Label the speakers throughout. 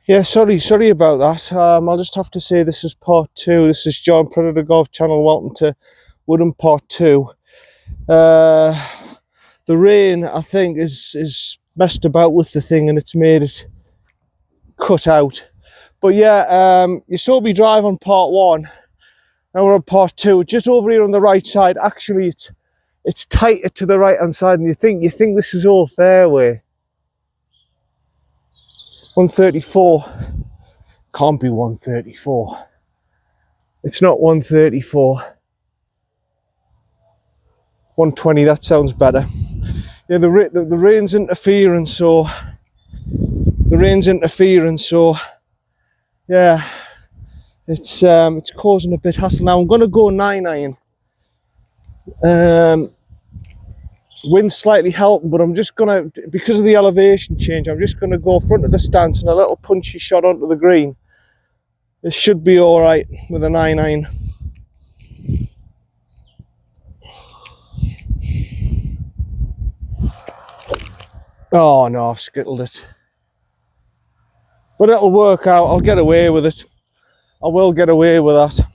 Speaker 1: Yeah, sorry about that. I'll just have to say this is part two. This is John Predator Golf Channel. Welcome to Woodham part two. The rain, I think, is messed about with the thing and it's made it cut out. But yeah, you saw me drive on part one. Now we're on part two. Just over here on the right side. Actually, it's tighter to the right hand side, and you think this is all fairway. 134. Can't be 134. It's not 134. 120, that sounds better. Yeah, the rain's interfering, so yeah, it's causing a bit hassle. Now I'm going to go 9-iron. Wind's slightly helping, but I'm just going to, because of the elevation change, I'm just going to go front of the stance and a little punchy shot onto the green. This should be all right with a 9-iron. Oh no, I've skittled it. But it'll work out. I'll get away with it. I will get away with that.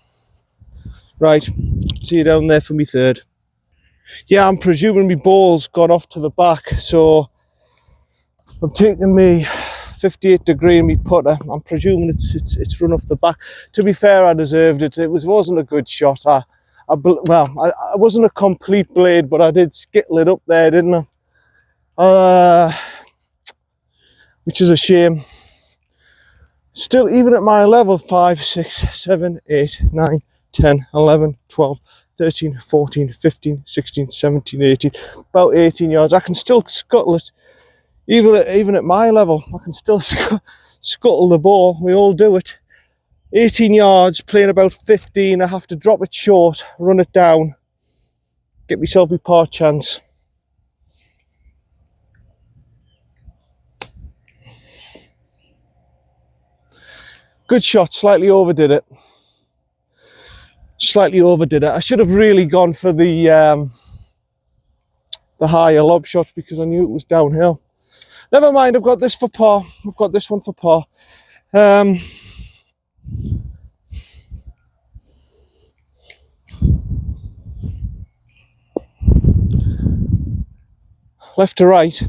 Speaker 1: Right, see you down there for me third. Yeah, I'm presuming my ball's gone off to the back, so I'm taking me 58 degree in my putter. I'm presuming it's run off the back. To be fair, I deserved it. It wasn't a good shot. I wasn't a complete blade, but I did skittle it up there, didn't I? Which is a shame. Still, even at my level, 5, 6, 7, 8, 9, 10, 11, 12, 13, 14, 15, 16, 17, 18, about 18 yards. I can still scuttle it. Even at my level, I can still scuttle the ball. We all do it. 18 yards, playing about 15. I have to drop it short, run it down, get myself a par chance. Good shot, slightly overdid it. I should have really gone for the higher lob shot because I knew it was downhill. Never mind, I've got this for par. I've got this one for par. Left to right.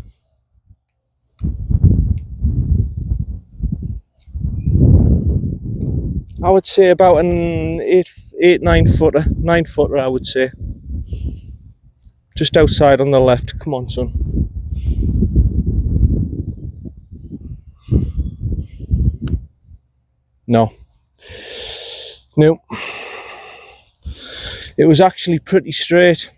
Speaker 1: I would say about an 9 footer, I would say. Just outside on the left. Come on, son. No. It was actually pretty straight.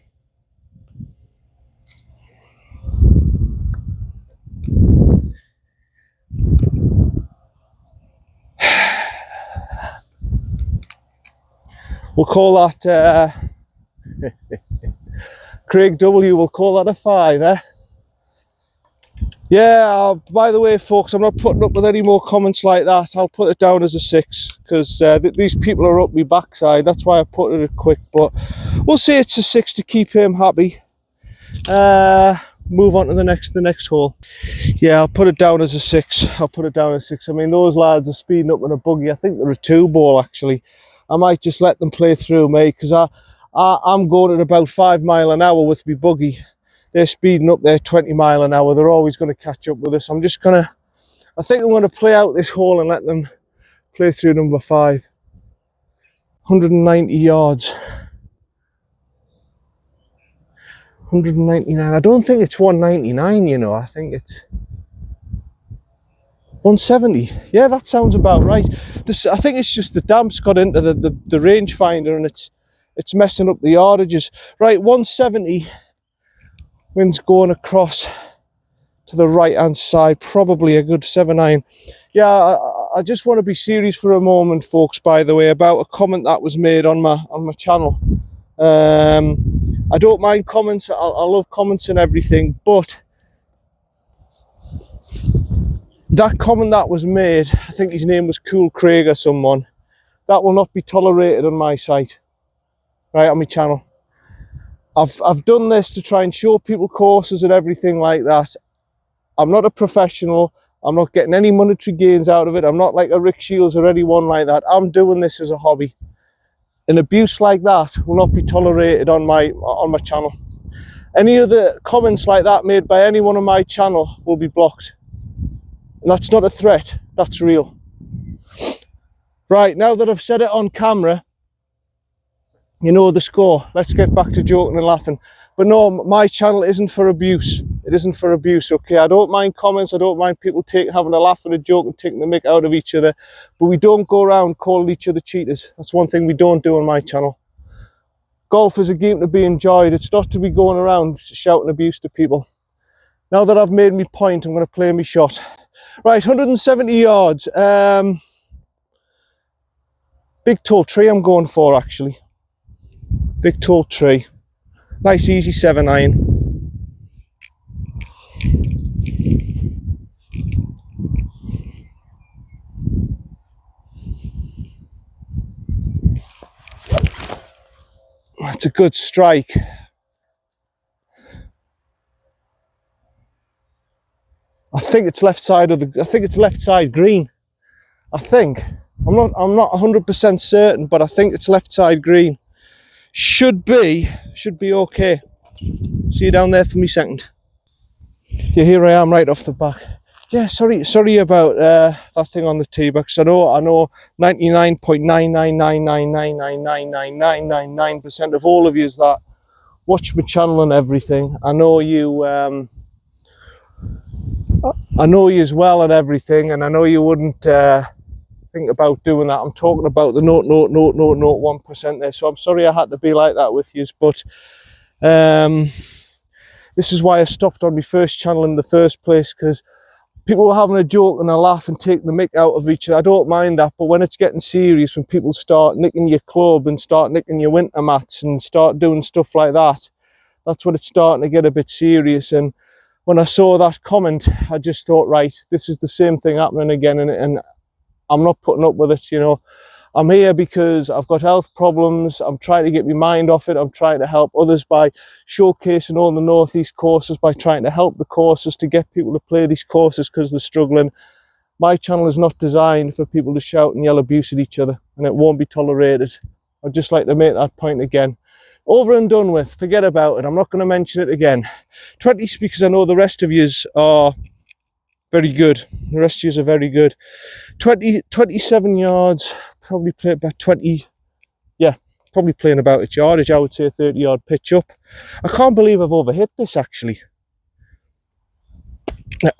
Speaker 1: We'll call that, Craig W, we'll call that a 5, eh? Yeah, by the way, folks, I'm not putting up with any more comments like that. I'll put it down as a 6, because these people are up my backside. That's why I put it quick, but we'll say it's a 6 to keep him happy. Move on to the next hole. Yeah, I'll put it down as a 6. I mean, those lads are speeding up in a buggy. I think they're a 2-ball, actually. I might just let them play through me because I'm going at about 5 mile an hour with my buggy. They're speeding up there 20 mile an hour. They're always going to catch up with us. I think I'm going to play out this hole and let them play through number 5. 190 yards. 199. I don't think it's 199, you know. I think it's 170. Yeah, that sounds about right. I think it's just the damp's got into the rangefinder and it's messing up the yardages. Right, 170. Wind's going across to the right hand side, probably a good 7-iron. Yeah, I just want to be serious for a moment, folks, by the way, about a comment that was made on my channel. I don't mind comments. I love comments and everything, but that comment that was made, I think his name was Cool Craig or someone, that will not be tolerated on my site, right, on my channel. I've done this to try and show people courses and everything like that. I'm not a professional. I'm not getting any monetary gains out of it. I'm not like a Rick Shields or anyone like that. I'm doing this as a hobby. An abuse like that will not be tolerated on my channel. Any other comments like that made by anyone on my channel will be blocked. And that's not a threat, that's real. Right, now that I've said it on camera, you know the score. Let's get back to joking and laughing. But no, my channel isn't for abuse. It isn't for abuse, okay? I don't mind comments. I don't mind people having a laugh and a joke and taking the mick out of each other. But we don't go around calling each other cheaters. That's one thing we don't do on my channel. Golf is a game to be enjoyed. It's not to be going around shouting abuse to people. Now that I've made my point, I'm going to play my shot. Right, 170 yards. Big tall tree I'm going for, actually. Big tall tree. Nice easy 7-iron. That's a good strike. I think it's left side green. I think. I'm not 100% certain, but I think it's left side green. Should be okay. See you down there for me second. Yeah, here I am right off the back. Yeah, sorry about that thing on the tee box. I know 99.99999999999% of all of you is that watch my channel and everything. I know you as well and everything, and I know you wouldn't think about doing that. I'm talking about the 0.00001% there. So I'm sorry I had to be like that with you, but this is why I stopped on my first channel in the first place, because people were having a joke and a laugh and taking the mick out of each other. I don't mind that, but when it's getting serious, when people start nicking your club and start nicking your winter mats and start doing stuff like that, that's when it's starting to get a bit serious. And when I saw that comment, I just thought, right, this is the same thing happening again, and I'm not putting up with it, you know. I'm here because I've got health problems. I'm trying to get my mind off it. I'm trying to help others by showcasing all the Northeast courses, by trying to help the courses to get people to play these courses because they're struggling. My channel is not designed for people to shout and yell abuse at each other, and it won't be tolerated. I'd just like to make that point again. Over and done with. Forget about it. I'm not going to mention it again. 20 because I know the rest of yous are very good. The rest of yous are very good. 27 yards. Probably play about 20. Yeah, probably playing about its yardage. I would say 30 yard pitch up. I can't believe I've overhit this actually.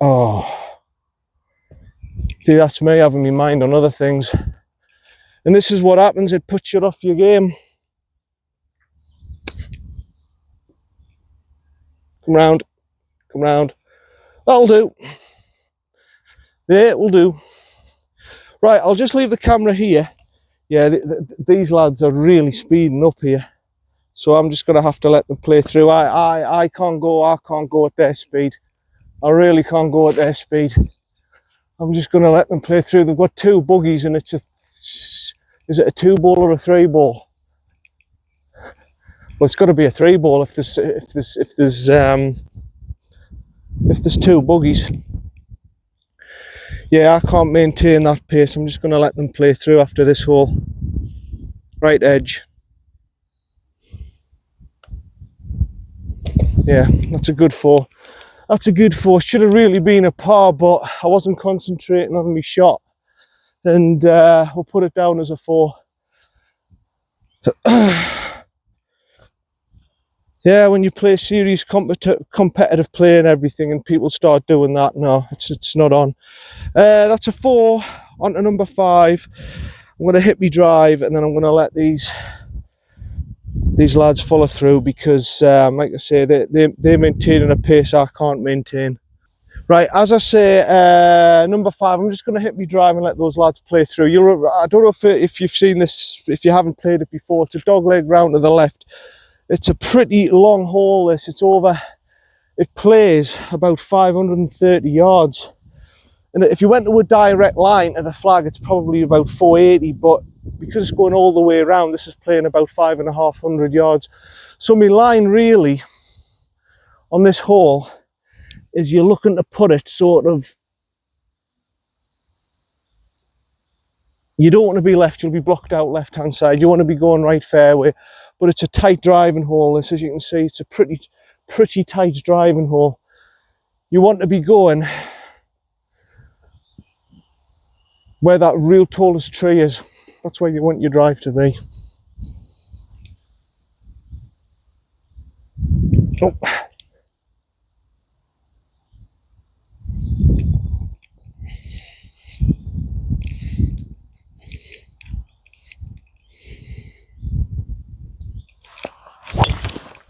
Speaker 1: Oh. See, that's me having my mind on other things. And this is what happens. It puts you off your game. Come round. Come round. That'll do. There, it will do. Right, I'll just leave the camera here. Yeah, these lads are really speeding up here. So I'm just going to have to let them play through. I can't go at their speed. I really can't go at their speed. I'm just going to let them play through. They've got two buggies and is it a 2-ball or a 3-ball? Well, it's got to be a 3-ball if there's two buggies. Yeah, I can't maintain that pace. I'm just going to let them play through after this hole. Right edge. Yeah, that's a good 4. That's a good 4. Should have really been a par, but I wasn't concentrating on my shot. And we'll put it down as a 4. Yeah, when you play serious competitive play and everything and people start doing that, no, it's not on. That's a 4. On to number 5. I'm going to hit me drive and then I'm going to let these lads follow through because, like I say, they're maintaining a pace I can't maintain. Right, as I say, number 5, I'm just going to hit me drive and let those lads play through. I don't know if you've seen this, if you haven't played it before. It's a dogleg round to the left. It's a pretty long hole, this. It plays about 530 yards. And if you went to a direct line to the flag, it's probably about 480, but because it's going all the way around, this is playing about 550 yards. So my line really on this hole is you're looking to put it sort of You don't want to be left, you'll be blocked out left-hand side. You want to be going right fairway, but it's a tight driving hole. This, as you can see, it's a pretty tight driving hole. You want to be going where that real tallest tree is. That's where you want your drive to be. Oh.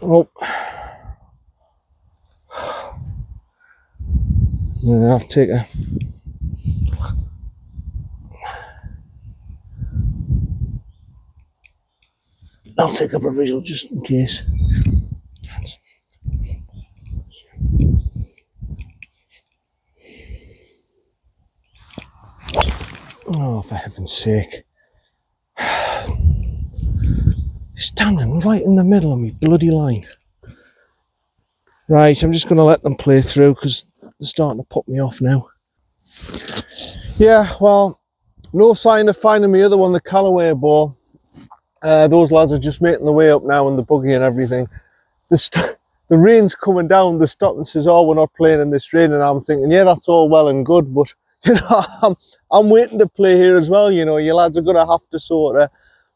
Speaker 1: Oh. Yeah, I'll take a... I'll take a provisional just in case. Oh, for heaven's sake. Standing right in the middle of me bloody line. Right, I'm just going to let them play through because they're starting to put me off now. Yeah, well, no sign of finding me other one, the Callaway ball. Those lads are just making the way up now in the buggy and everything. The rain's coming down, they stop and says, oh, we're not playing in this rain. And I'm thinking, yeah, that's all well and good, but you know, I'm waiting to play here as well. You know, you lads are going to have to sort of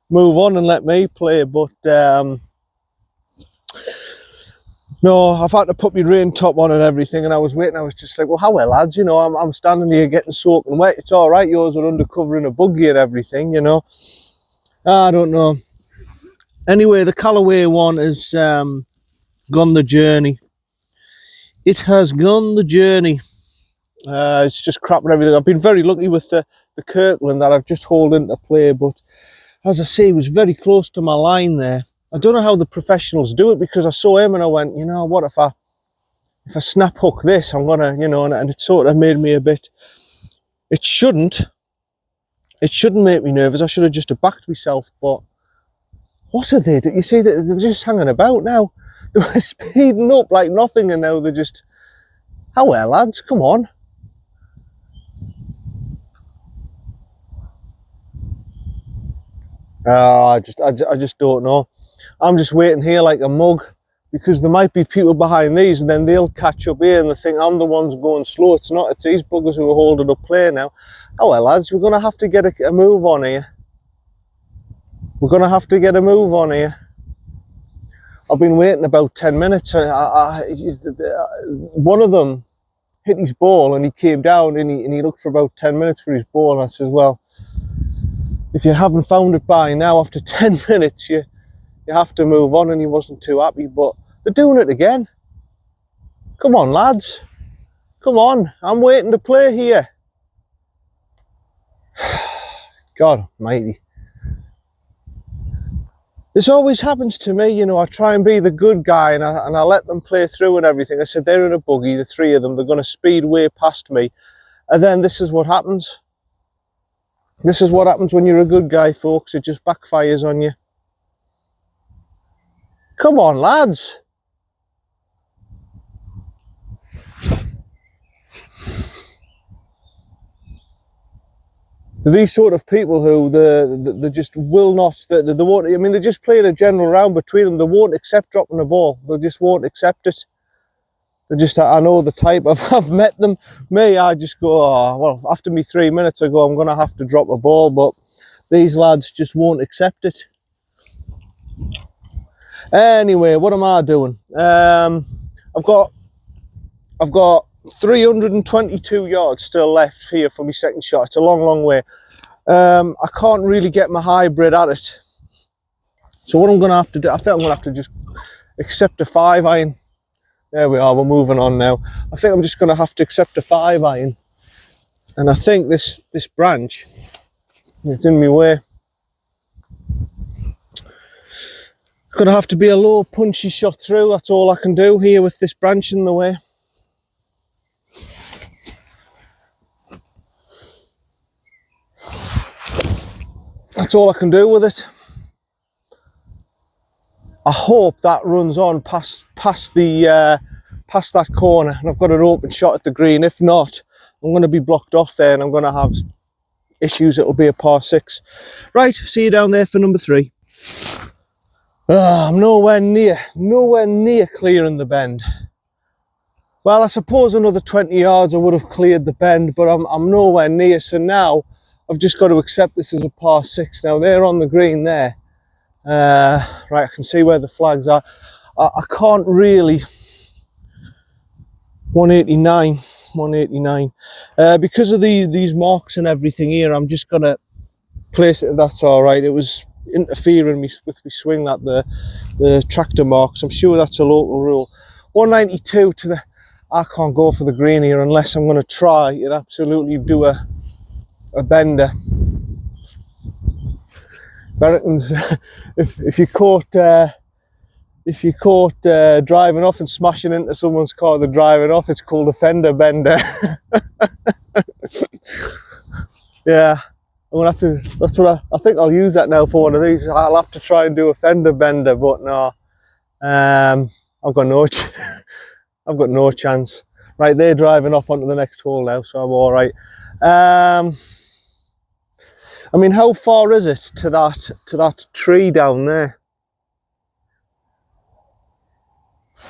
Speaker 1: move on and let me play. But no, I've had to put my rain top on and everything, and I was waiting. I was just like, well, how well, lads, you know, I'm standing here getting soaking wet. It's all right, yours are undercover in a buggy and everything, you know. I don't know. Anyway, the Callaway one has gone the journey. It has gone the journey. It's just crap and everything. I've been very lucky with the Kirkland that I've just hauled into play, but as I say, it was very close to my line there. I don't know how the professionals do it, because I saw him and I went, you know, what if I snap hook this, I'm gonna, you know, and it sort of made me a bit, it shouldn't make me nervous. I should have just backed myself, but what are they? You see, they're just hanging about now. They were speeding up like nothing, and now they're just, how well, lads, come on. I just don't know. I'm just waiting here like a mug, because there might be people behind these, and then they'll catch up here and they think I'm the one's going slow. It's not, it's these buggers who are holding up play now. Oh well, lads, we're going to have to get a move on here. We're going to have to get a move on here. I've been waiting about 10 minutes. One of them hit his ball and he came down and he looked for about 10 minutes for his ball, and I says, well, if you haven't found it by now, after 10 minutes, you have to move on, and he wasn't too happy, but they're doing it again. Come on, lads. Come on, I'm waiting to play here. God almighty. This always happens to me, you know. I try and be the good guy, and I let them play through and everything. I said, they're in a buggy, the three of them, they're going to speed way past me. And then this is what happens. This is what happens when you're a good guy, folks. It just backfires on you. Come on, lads. They're these sort of people who they just will not, they won't, I mean, they're just playing a general round between them. They won't accept dropping the ball. They just won't accept it. They just, I know the type. I've met them. Me, I just go, oh, well, after me 3 minutes, I go, I'm going to have to drop a ball, but these lads just won't accept it. Anyway, what am I doing? I've got 322 yards still left here for my second shot. It's a long, long way. I can't really get my hybrid at it. So what I'm going to have to do, I think I'm going to have to just accept a 5-iron. There we are, we're moving on now. I think I'm just going to have to accept a 5-iron. And I think this branch, it's in my way. Going to have to be a low, punchy shot through. That's all I can do here with this branch in the way. That's all I can do with it. I hope that runs on past that corner, and I've got an open shot at the green. If not, I'm going to be blocked off there, and I'm going to have issues, it'll be a par 6. Right, see you down there for number 3. I'm nowhere near clearing the bend. Well, I suppose another 20 yards I would have cleared the bend, but I'm nowhere near. So now I've just got to accept this as a par 6. Now they're on the green there. Right, I can see where the flags are. I can't really. 189. Because of these marks and everything here, I'm just gonna place it if that's all right. It was interfering with me swing, that the tractor marks. I'm sure that's a local rule. 192 to the. I can't go for the green here unless I'm going to try and absolutely do a bender. Americans, if you caught driving off and smashing into someone's car, they're driving off, it's called a fender bender. Yeah, I'm gonna have to. That's what I think I'll use that now for one of these. I'll have to try and do a fender bender, but no, I've got no chance. Right, they're driving off onto the next hole now, so I'm all right. I mean, how far is it to that tree down there?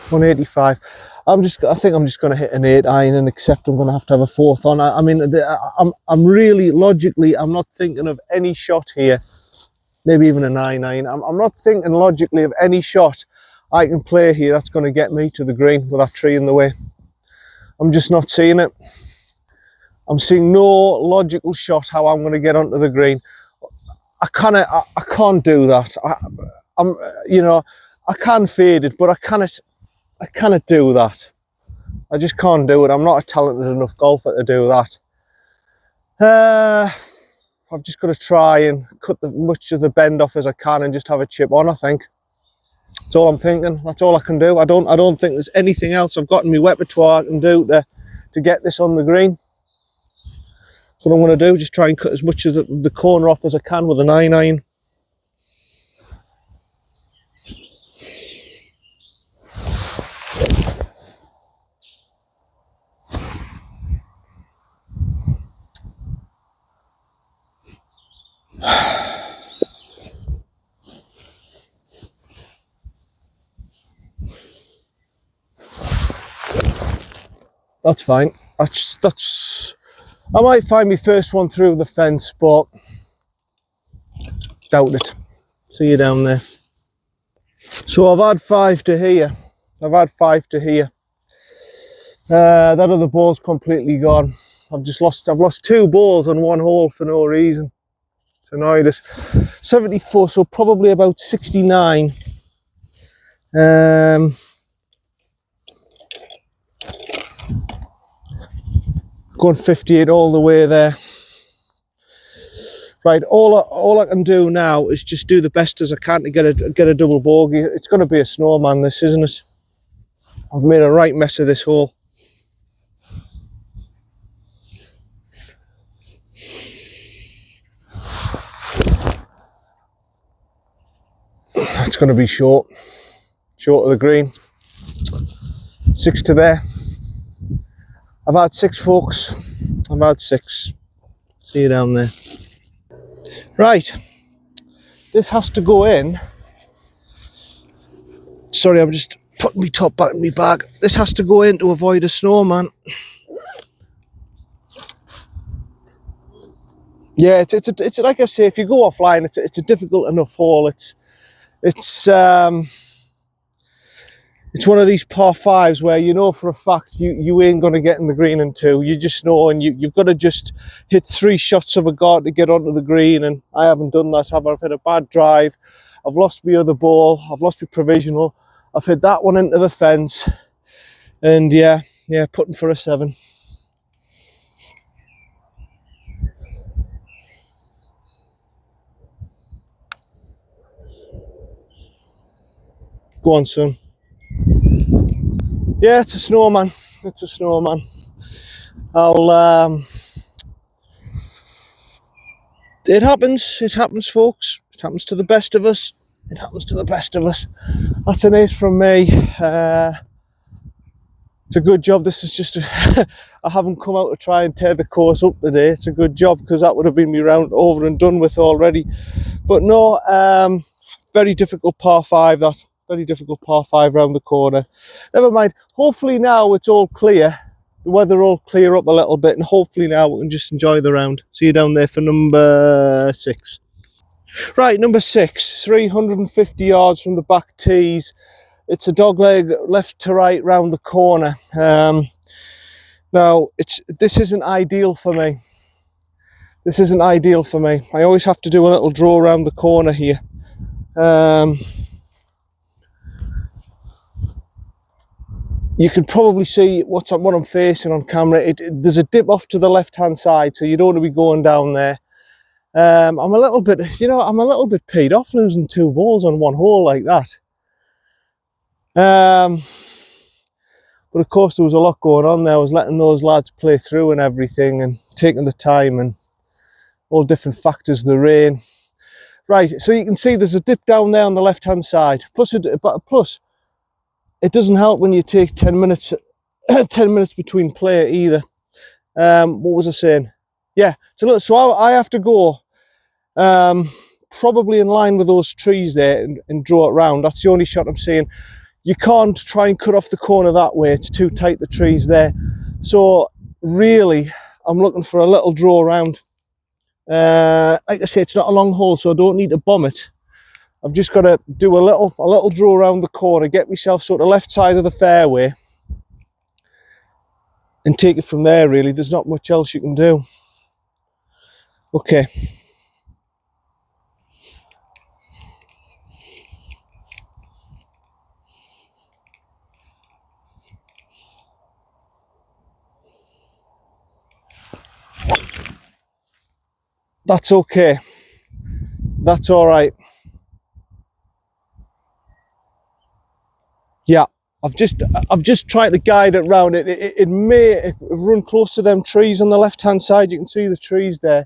Speaker 1: 185. I think I'm just going to hit an 8 iron and accept I'm going to have a 4th on. I mean, I'm really logically, I'm not thinking of any shot here. Maybe even a 9 iron. I'm not thinking logically of any shot I can play here that's going to get me to the green with that tree in the way. I'm just not seeing it. I'm seeing no logical shot how I'm going to get onto the green. I can't do that. I can fade it, but I cannot do that. I just can't do it. I'm not a talented enough golfer to do that. I've just got to try and cut much of the bend off as I can and just have a chip on, I think. That's all I'm thinking. That's all I can do. I don't think there's anything else I've got in my repertoire I can do to get this on the green. That's what I'm going to do. Just try and cut as much of the corner off as I can with a 9 iron. That's fine. That's. I might find my first one through the fence, but doubt it. See you down there. So I've had 5 to here. That other ball's completely gone. I've lost 2 balls on one hole for no reason. It's annoyed us. 74, so probably about 69. Going 58 all the way there. Right, all I can do now is just do the best as I can to get a double bogey. It's going to be a snowman, this, isn't it? I've made a right mess of this hole. It's going to be short of the green. 6 to there. I've had 6, folks. I've had 6. See you down there. Right, this has to go in. Sorry, I'm just putting my top back in my bag. This has to go in to avoid a snowman. Yeah, it's like I say, if you go offline, it's a difficult enough hole. It's one of these par 5s where you know for a fact you ain't going to get in the green in 2. You just know, and you've got to just hit 3 shots of a guard to get onto the green, and I haven't done that. I've had a bad drive. I've lost my other ball. I've lost my provisional. I've hit that one into the fence, and yeah, putting for a 7. Go on, son. Yeah, it's a snowman. It's a snowman. It happens. It happens, folks. It happens to the best of us. It happens to the best of us. That's an 8 from me. It's a good job this is just I haven't come out to try and tear the course up today. It's a good job, because that would have been me round over and done with already. But no, very difficult par 5 that. Very difficult par 5 round the corner. Never mind. Hopefully now it's all clear. The weather will clear up a little bit, and hopefully now we can just enjoy the round. See you down there for number 6. Right, number 6, 350 yards from the back tees. It's a dogleg left to right round the corner. Now, this isn't ideal for me. This isn't ideal for me. I always have to do a little draw around the corner here. You can probably see what I'm facing on camera. There's a dip off to the left-hand side, so you don't want to be going down there. I'm a little bit, I'm a little bit peed off losing 2 balls on one hole like that. But of course there was a lot going on there. I was letting those lads play through and everything, and taking the time, and all different factors, the rain. Right, so you can see there's a dip down there on the left-hand side. Plus, it doesn't help when you take 10 minutes, 10 minutes between play either. What was I saying? Yeah, it's a little, so I have to go probably in line with those trees there and draw it round. That's the only shot I'm seeing. You can't try and cut off the corner that way. It's too tight, the trees there. So really, I'm looking for a little draw round. Like I say, it's not a long hole, so I don't need to bomb it. I've just got to do a little draw around the corner, get myself sort of left side of the fairway, and take it from there, really. There's not much else you can do. Okay. That's okay. That's all right. Yeah, I've just tried to guide it round. It may run close to them trees on the left hand side. You can see the trees there.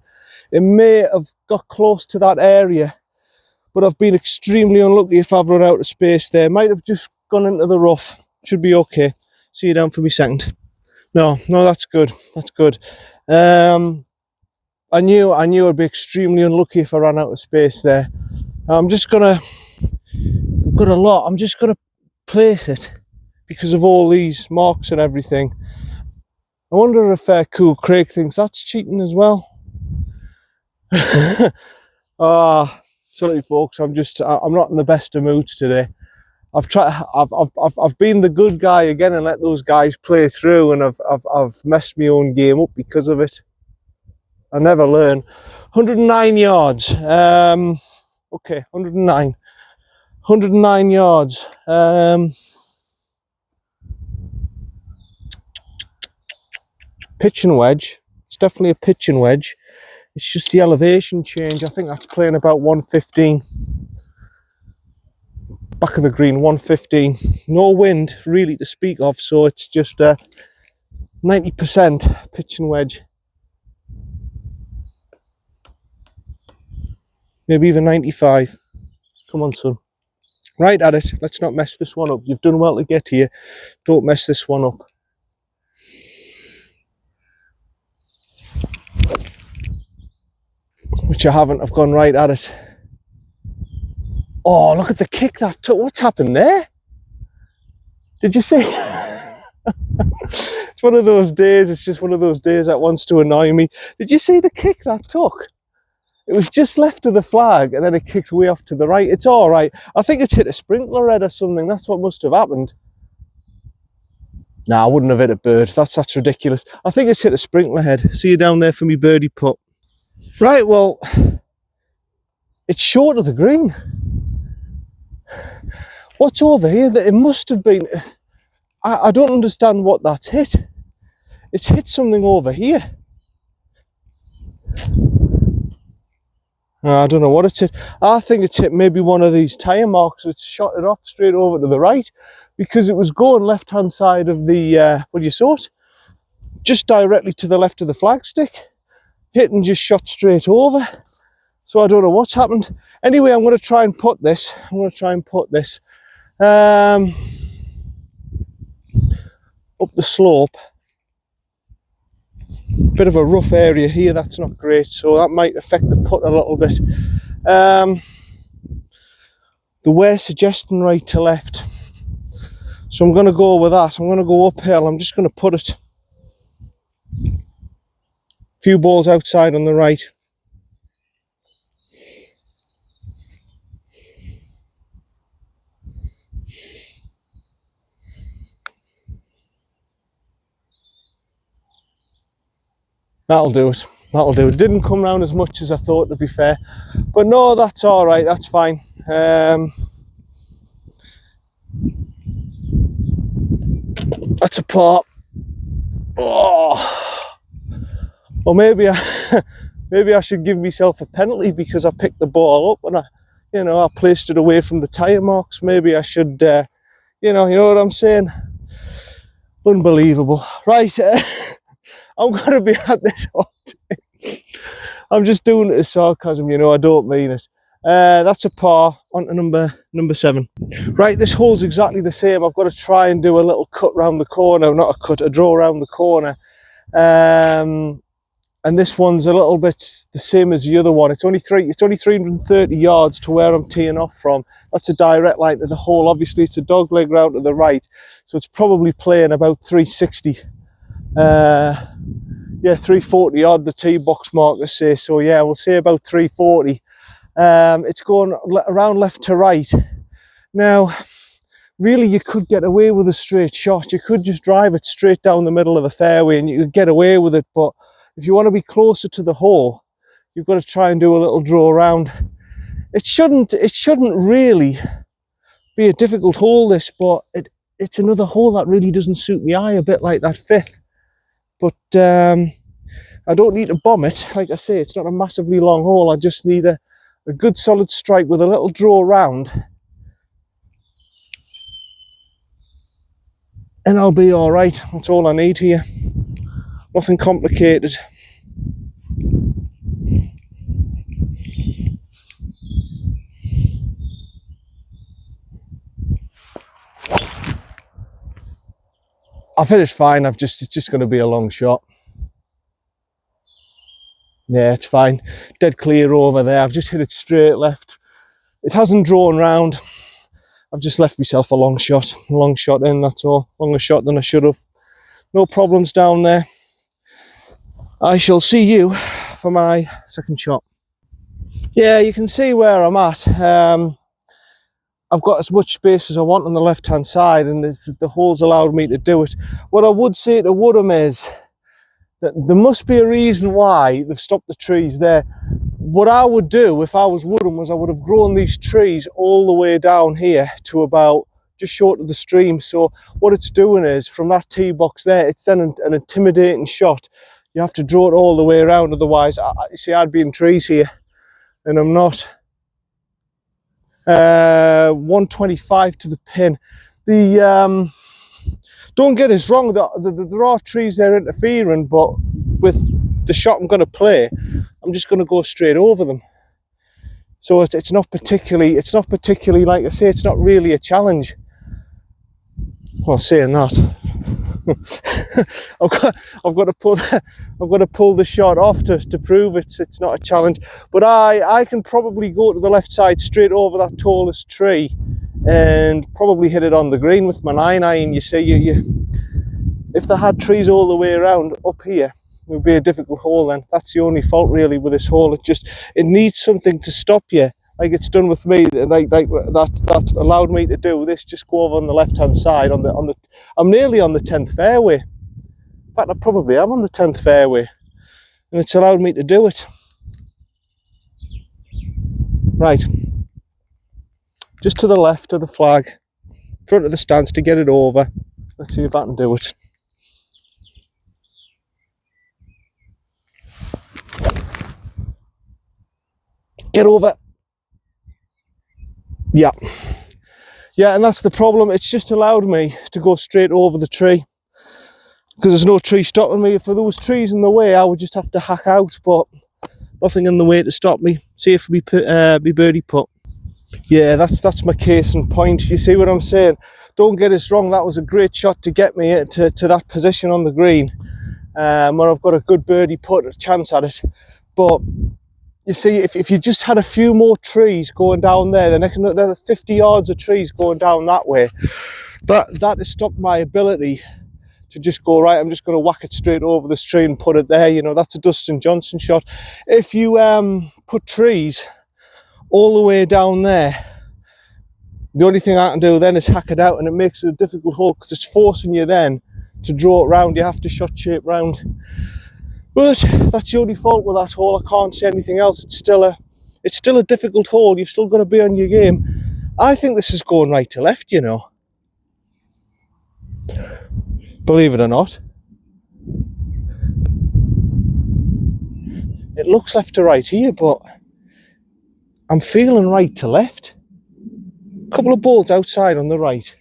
Speaker 1: It may have got close to that area, but I've been extremely unlucky if I've run out of space there. Might have just gone into the rough. Should be okay. See you down for me second. No, that's good. That's good. I knew I'd be extremely unlucky if I ran out of space there. I've got a lot. I'm just gonna place it because of all these marks and everything. I wonder if Cool Craig thinks that's cheating as well. Sorry folks, I'm not in the best of moods today. I've been the good guy again and let those guys play through, and I've messed my own game up because of it. I never learn. 109 yards. Okay, 109. 109 yards. Pitch and wedge. It's definitely a pitch and wedge. It's just the elevation change. I think that's playing about 115. Back of the green, 115. No wind really to speak of, so it's just 90% pitch and wedge. Maybe even 95. Come on, son. Right at it. Let's not mess this one up. You've done well to get here. Don't mess this one up. Which I haven't. I've gone right at it. Oh, look at the kick that took. What's happened there? Did you see? It's one of those days. It's just one of those days that wants to annoy me. Did you see the kick that took? It was just left of the flag, and then it kicked way off to the right. It's all right. I think it's hit a sprinkler head or something. That's what must have happened. Nah, I wouldn't have hit a bird. That's ridiculous. I think it's hit a sprinkler head. See you down there for me birdie putt. Right, well, it's short of the green. What's over here? That it must have been... I don't understand what that's hit. It's hit something over here. I don't know what it's hit. I think it's hit maybe one of these tyre marks. It's shot it off straight over to the right, because it was going left-hand side of the, you saw it? Just directly to the left of the flagstick. Hit and just shot straight over. So I don't know what's happened. Anyway, I'm going to try and putt this. up the slope. Bit of a rough area here, that's not great, so that might affect the putt a little bit. They were suggesting right to left, so I'm going to go with that. I'm going to go uphill. I'm just going to put it a few balls outside on the right. That'll do it. That'll do it. It didn't come round as much as I thought, to be fair. But no, that's all right. That's fine. That's a par. Oh. Or maybe I should give myself a penalty because I picked the ball up and I placed it away from the tyre marks. Maybe I should, you know what I'm saying? Unbelievable. Right. I'm going to be at this all day. I'm just doing it as sarcasm, I don't mean it. That's a par. On to number 7. Right, this hole's exactly the same. I've got to try and do a little cut round the corner. Not a cut, a draw around the corner. And this one's a little bit the same as the other one. It's only 330 yards to where I'm teeing off from. That's a direct line to the hole. Obviously, it's a dog leg round to the right, so it's probably playing about 360. Yeah, 340 odd, the tee box markers say. So yeah, we'll say about 340. It's going around left to right. Now, really, you could get away with a straight shot. You could just drive it straight down the middle of the fairway and you could get away with it. But if you want to be closer to the hole, you've got to try and do a little draw around. It shouldn't really be a difficult hole, this, but it's another hole that really doesn't suit my eye, a bit like that 5th. But I don't need to bomb it. Like I say, it's not a massively long hole. I just need a good solid strike with a little draw round, and I'll be all right. That's all I need here. Nothing complicated. I've hit it fine. It's just going to be a long shot. Yeah, it's fine. Dead clear over there. I've just hit it straight left. It hasn't drawn round. I've just left myself a long shot. Long shot in, that's all. Longer shot than I should have. No problems down there. I shall see you for my second shot. Yeah, you can see where I'm at. I've got as much space as I want on the left-hand side, and the hole's allowed me to do it. What I would say to Woodham is that there must be a reason why they've stopped the trees there. What I would do if I was Woodham was I would have grown these trees all the way down here to about just short of the stream. So what it's doing is, from that tee box there, it's then an intimidating shot. You have to draw it all the way around, otherwise, you see, I'd be in trees here, and I'm not. 125 to the pin. Don't get us wrong, there are trees there interfering, but with the shot I'm going to play, I'm just going to go straight over them. So it's not particularly, like I say, it's not really a challenge. Well, saying that, I've got to pull the shot off to prove it's not a challenge. But I can probably go to the left side straight over that tallest tree and probably hit it on the green with my 9-iron. You see, if they had trees all the way around up here, it would be a difficult hole then. That's the only fault really with this hole. It needs something to stop you, like it's done with me, like that's allowed me to do this. Just go over on the left hand side I'm nearly on the 10th fairway. In fact, I probably am on the 10th fairway, and it's allowed me to do it. Right, just to the left of the flag, front of the stance to get it over. Let's see if I can do it. Get over. Yeah, and that's the problem. It's just allowed me to go straight over the tree because there's no tree stopping me. If there was trees in the way, I would just have to hack out, but nothing in the way to stop me. See if we birdie putt. Yeah, that's my case in point. You see what I'm saying? Don't get us wrong, that was a great shot to get me to that position on the green, where I've got a good birdie putt, a chance at it. But you see, if you just had a few more trees going down there, then there's 50 yards of trees going down that way, that has stopped my ability to just go, right, I'm just going to whack it straight over this tree and put it there. You know, that's a Dustin Johnson shot. If you put trees all the way down there, the only thing I can do then is hack it out, and it makes it a difficult hole because it's forcing you then to draw it round. You have to shot shape round. But that's the only fault with that hole. I can't say anything else. It's still a difficult hole. You've still got to be on your game. I think this is going right to left, you know. Believe it or not. It looks left to right here, but I'm feeling right to left. A couple of balls outside on the right.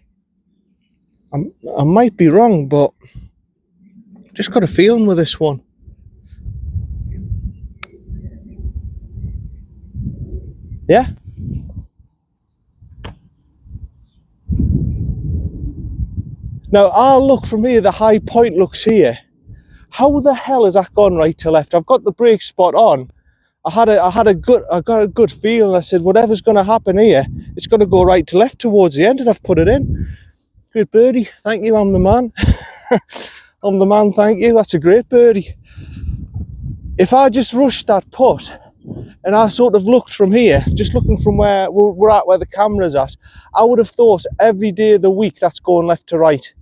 Speaker 1: I might be wrong, but just got a feeling with this one. Yeah? Now, I'll look from here, the high point looks here. How the hell has that gone right to left? I've got the brake spot on. I got a good feeling. I said, whatever's going to happen here, it's going to go right to left towards the end, and I've put it in. Great birdie. Thank you, I'm the man. I'm the man, thank you. That's a great birdie. If I just rushed that putt, and I sort of looked from here, just looking from where we're at, where the camera's at, I would have thought every day of the week that's going left to right.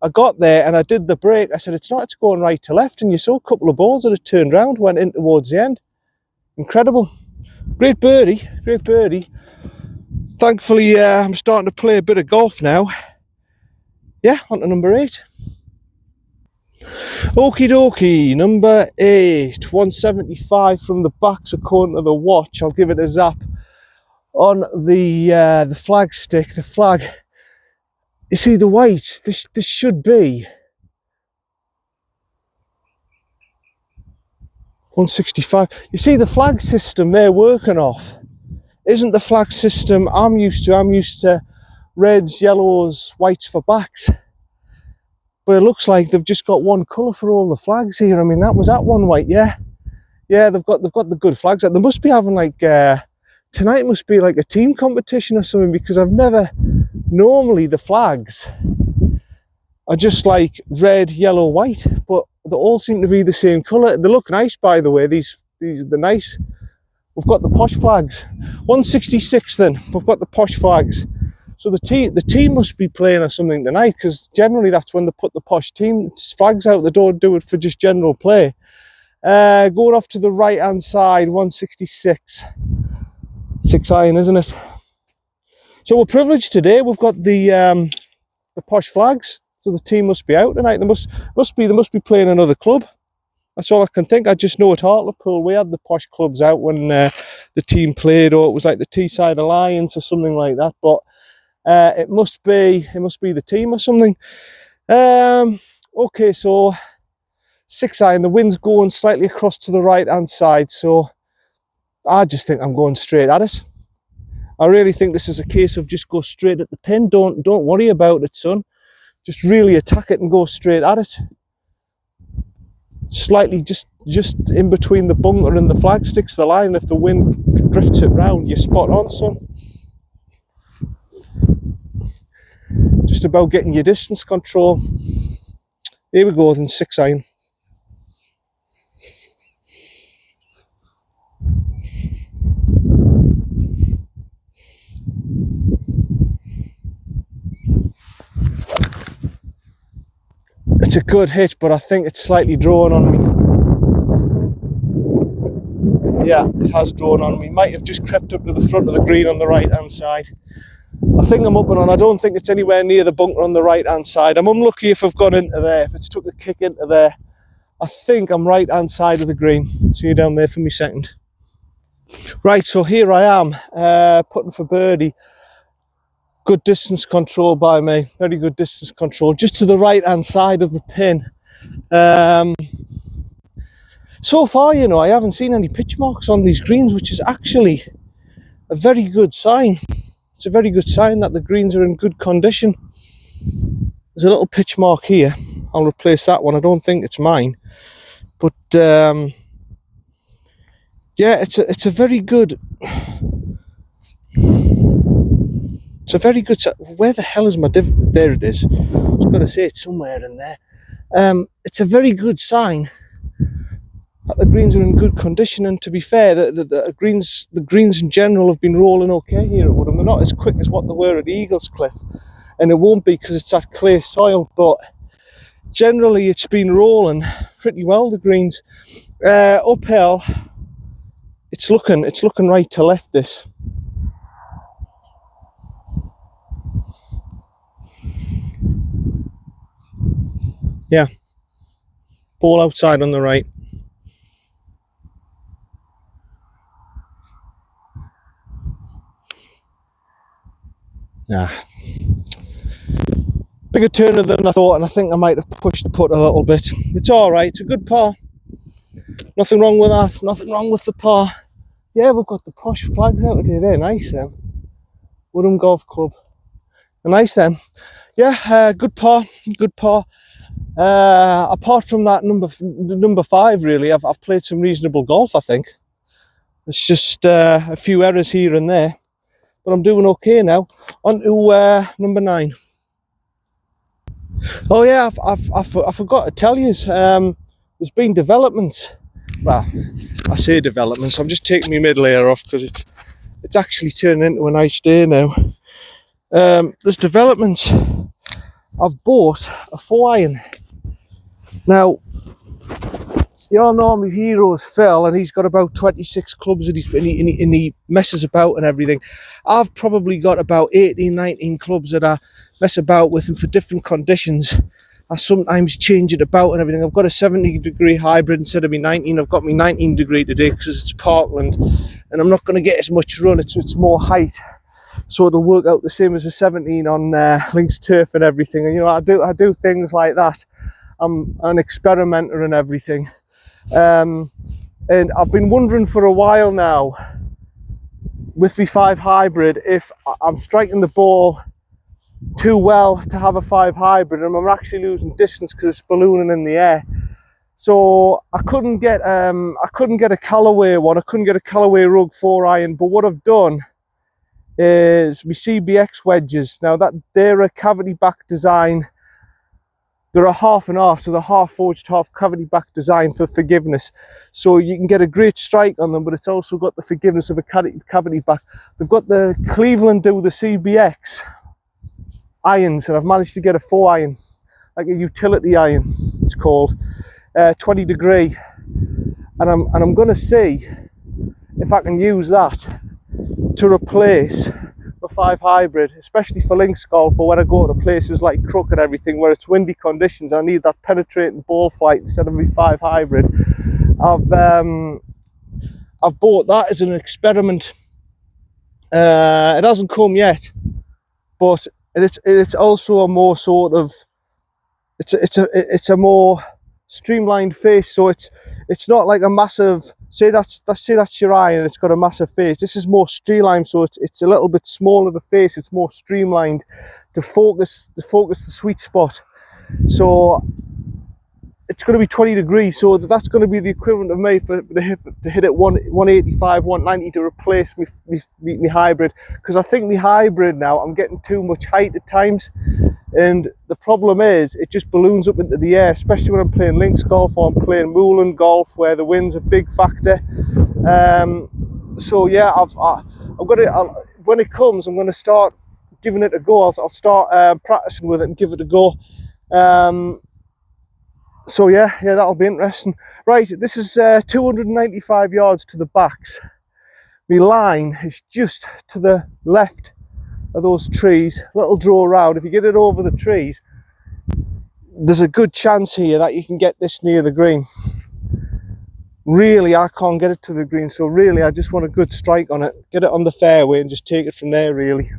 Speaker 1: I got there and I did the break. I said, it's not, it's going right to left. And you saw a couple of balls that had turned round, went in towards the end. Incredible. Great birdie, great birdie. Thankfully, I'm starting to play a bit of golf now. Yeah, on to number 8. Okie dokie, number 8. 175 from the backs according to the watch. I'll give it a zap on the flag stick, the flag. You see the whites, this should be 165. You see the flag system they're working off isn't the flag system I'm used to. I'm used to reds, yellows, whites for backs. But it looks like they've just got one colour for all the flags here. I mean, that was that one white, yeah. Yeah, they've got the good flags. They must be having like tonight must be like a team competition or something, because I've never, normally the flags are just like red, yellow, white, but they all seem to be the same colour. They look nice, by the way. These they're nice. We've got the posh flags. 166 then. We've got the posh flags. So the team must be playing or something tonight, because generally that's when they put the posh team flags out. They don't do it for just general play. Going off to the right hand side, 166. 6 iron, isn't it? So we're privileged today. We've got the posh flags. So the team must be out tonight. They must be playing another club. That's all I can think. I just know at Hartlepool we had the posh clubs out when the team played, or it was like the Teesside Alliance or something like that. But it must be the team or something. Okay, so 6 iron. The wind's going slightly across to the right hand side, so I just think I'm going straight at it. I really think this is a case of just go straight at the pin. Don't worry about it, son. Just really attack it and go straight at it. Slightly just in between the bunker and the flag sticks the line. If the wind drifts it round, you're spot on, son. Just about getting your distance control. Here we go then, 6 iron. It's a good hit, but I think it's slightly drawn on me. Yeah, it has drawn on me. Might have just crept up to the front of the green on the right hand side. I think I'm up and on. I don't think it's anywhere near the bunker on the right hand side. I'm unlucky if I've gone into there, if it's took a kick into there. I think I'm right hand side of the green. See you down there for me second. Right, so here I am, putting for birdie. Good distance control by me, very good distance control, just to the right hand side of the pin. So far, I haven't seen any pitch marks on these greens, which is actually a very good sign. It's a very good sign that the greens are in good condition. There's a little pitch mark here. I'll replace that one. I don't think it's mine, but yeah, it's a very good. It's a very good. Where the hell is my there it is. I was going to say it's somewhere in there. It's a very good sign that the greens are in good condition. And to be fair, the greens in general have been rolling okay here at Woodham. They're not as quick as what they were at Aycliffe, and it won't be because it's that clay soil. But generally, it's been rolling pretty well. The greens uphill. It's looking right to left. This. Yeah. Ball outside on the right. Bigger turner than I thought, and I think I might have pushed the putt a little bit. It's alright, it's a good par. Nothing wrong with that, nothing wrong with the par. Yeah, we've got the posh flags out today, they're nice them. Woodham Golf Club. They're nice them. Yeah, good par, good par. Apart from that number 5 really, I've played some reasonable golf, I think. It's just a few errors here and there. But I'm doing okay now. On to number 9. Oh yeah, I forgot to tell you. There's been developments. Well, I say developments. I'm just taking my mid layer off because it's actually turning into a nice day now. There's developments. I've bought a 4-iron. Now, you all know my hero's Phil, and he's got about 26 clubs, and he messes about and everything. I've probably got about 18, 19 clubs that I mess about with, and for different conditions, I sometimes change it about and everything. I've got a 70-degree hybrid instead of my 19. I've got my 19-degree today because it's Parkland, and I'm not going to get as much run. It's more height, so it'll work out the same as a 17 on links turf and everything. And you know, I do things like that. I'm an experimenter and everything. And I've been wondering for a while now with my 5 hybrid if I'm striking the ball too well to have a 5 hybrid, and I'm actually losing distance because it's ballooning in the air. So I couldn't get a Callaway one. I couldn't get a Callaway Rug 4-iron. But what I've done is my CBX wedges. Now that they're a cavity back design. They're a half and half, so they're half forged, half cavity back design for forgiveness. So you can get a great strike on them, but it's also got the forgiveness of a cavity back. They've got the Cleveland do the CBX irons, and I've managed to get a 4-iron, like a utility iron, it's called, 20 degree. And I'm going to see if I can use that to replace the 5 hybrid, especially for links golf, or when I go to places like Crook and everything where it's windy conditions. I need that penetrating ball flight instead of my 5 hybrid. I've bought that as an experiment. It hasn't come yet, but it's also a more sort of it's a more streamlined face. So it's not like a massive, say that's your eye and it's got a massive face. This is more streamlined, so it's a little bit smaller, the face. It's more streamlined to focus the sweet spot. So it's going to be 20 degrees, so that's going to be the equivalent of me to hit it 185, 190 to replace me hybrid, because I think my hybrid now, I'm getting too much height at times, and the problem is it just balloons up into the air, especially when I'm playing links golf or I'm playing Moorland golf where the wind's a big factor. So yeah, when it comes, I'm going to start giving it a go. I'll start practicing with it and give it a go. So yeah, that'll be interesting. Right, this is 295 yards to the backs. My line is just to the left of those trees. Little draw around. If you get it over the trees, there's a good chance here that you can get this near the green. Really, I can't get it to the green, so really I just want a good strike on it. Get it on the fairway and just take it from there, really.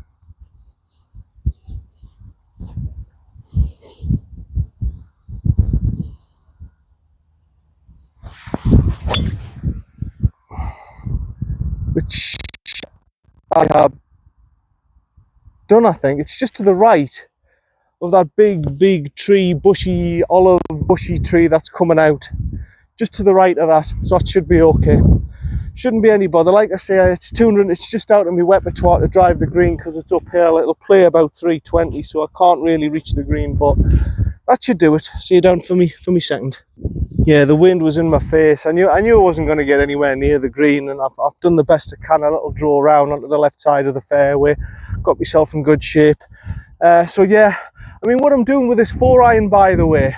Speaker 1: Which I have done, I think. It's just to the right of that big tree, bushy, olive bushy tree that's coming out. Just to the right of that, so it should be okay. Shouldn't be any bother. Like I say, it's 200, it's just out of my repertoire to drive the green because it's uphill. It'll play about 320, so I can't really reach the green, but that should do it. See you down for me second. Yeah, the wind was in my face. I knew I wasn't going to get anywhere near the green, and I've done the best I can. A little draw around onto the left side of the fairway, got myself in good shape. So yeah, I mean, what I'm doing with this 4-iron, by the way,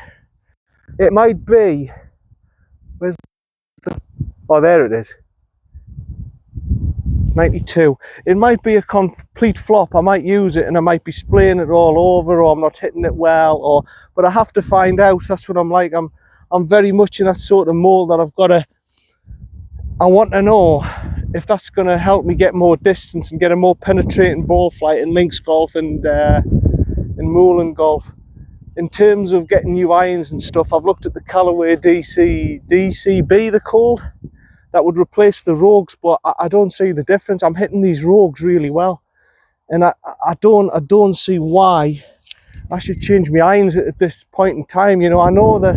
Speaker 1: it might be, where's the, oh, there it is, 92. It might be a complete flop. I might use it and I might be splaying it all over, or I'm not hitting it well, but I have to find out. That's what I'm like. I'm very much in that sort of mold that I want to know if that's going to help me get more distance and get a more penetrating ball flight in links golf and in Moorland golf. In terms of getting new irons and stuff, I've looked at the Callaway DCB, they're called. That would replace the Rogues, but I don't see the difference. I'm hitting these Rogues really well, and I don't see why I should change my irons at this point in time. You know, I know the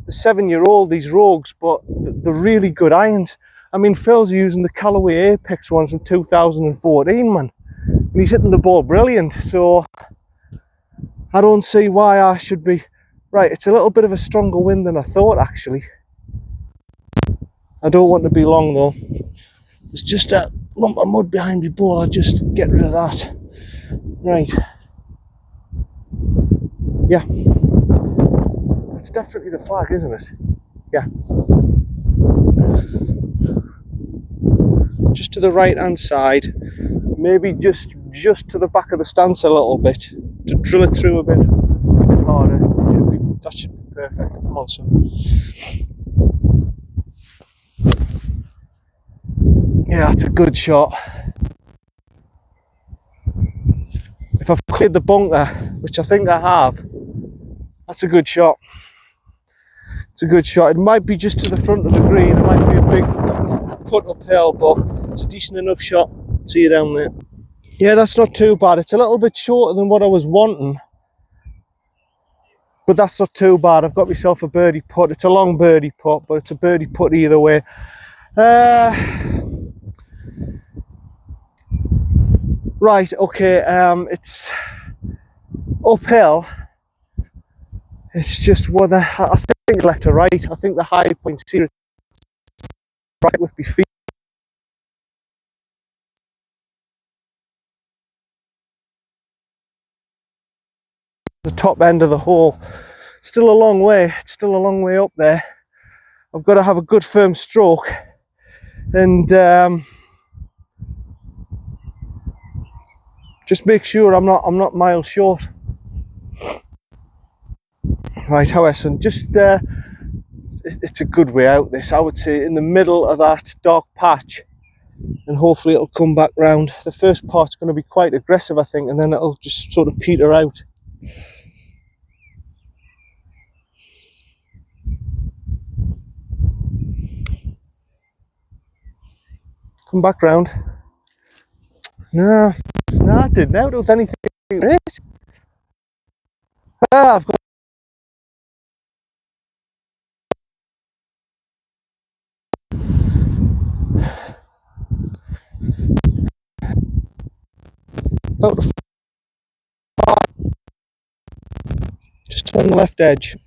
Speaker 1: 7-year-old, these Rogues, but they're really good irons. I mean, Phil's using the Callaway Apex ones from 2014, man, and he's hitting the ball brilliant. So I don't see why I should be. Right, it's a little bit of a stronger wind than I thought, actually. I don't want to be long though. There's just a lump of mud behind my ball. I'll just get rid of that. Right. Yeah. That's definitely the flag, isn't it? Yeah. Just to the right hand side. Maybe just to the back of the stance a little bit. To drill it through a bit harder. That should be perfect. Come on, son. Yeah, that's a good shot. If I've cleared the bunker, which I think I have, that's a good shot. It's a good shot. It might be just to the front of the green. It might be a big cut uphill, but it's a decent enough shot. See you down there. Yeah, that's not too bad. It's a little bit shorter than what I was wanting, but that's not too bad. I've got myself a birdie putt. It's a long birdie putt, but it's a birdie putt either way. Right, okay, it's uphill. It's just whether, I think it's left to right. I think the high point's here, right with my feet. The top end of the hole. Still a long way. It's still a long way up there. I've got to have a good firm stroke, and just make sure I'm not miles short. Right, Howison, just it's a good way out, this, I would say, in the middle of that dark patch, and hopefully it'll come back round. The first part's going to be quite aggressive, I think, and then it'll just sort of peter out. Come back round. No, I didn't out of anything great. I've got about just on the left edge.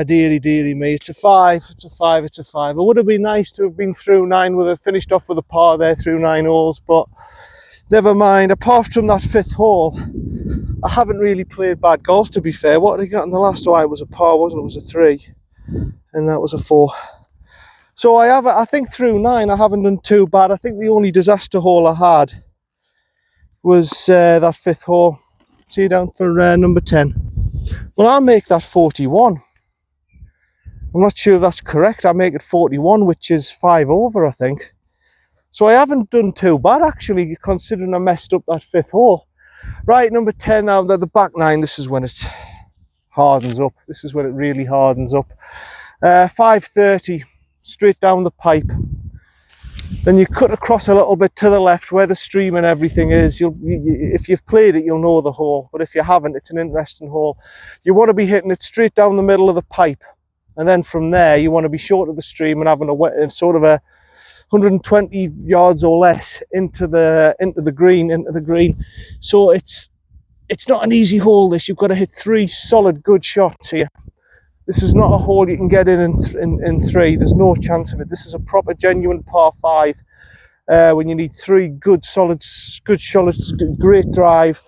Speaker 1: Deary me, it's a 5, it's a 5, it's a 5. It would have been nice to have been through 9 with a finished off with a par there through 9 holes, but never mind. Apart from that 5th hole, I haven't really played bad golf, to be fair. What did I get on the last one? It was a par, wasn't it? It was a 3, and that was a 4. So I think through 9 I haven't done too bad. I think the only disaster hole I had was that 5th hole. See you down for number 10. Well, I'll make that 41. I'm not sure if that's correct. I make it 41, which is 5 over, I think. So I haven't done too bad, actually, considering I messed up that 5th hole. Right, number 10 now, the back 9, this is when it hardens up. This is when it really hardens up. 530 straight down the pipe. Then you cut across a little bit to the left where the stream and everything is. If you've played it, you'll know the hole, but if you haven't, it's an interesting hole. You want to be hitting it straight down the middle of the pipe, and then from there you want to be short of the stream and having a sort of a 120 yards or less into the green. So it's not an easy hole. This, you've got to hit 3 solid good shots here. This is not a hole you can get in 3. There's no chance of it. This is a proper, genuine par 5 when you need 3 good shots, great drive,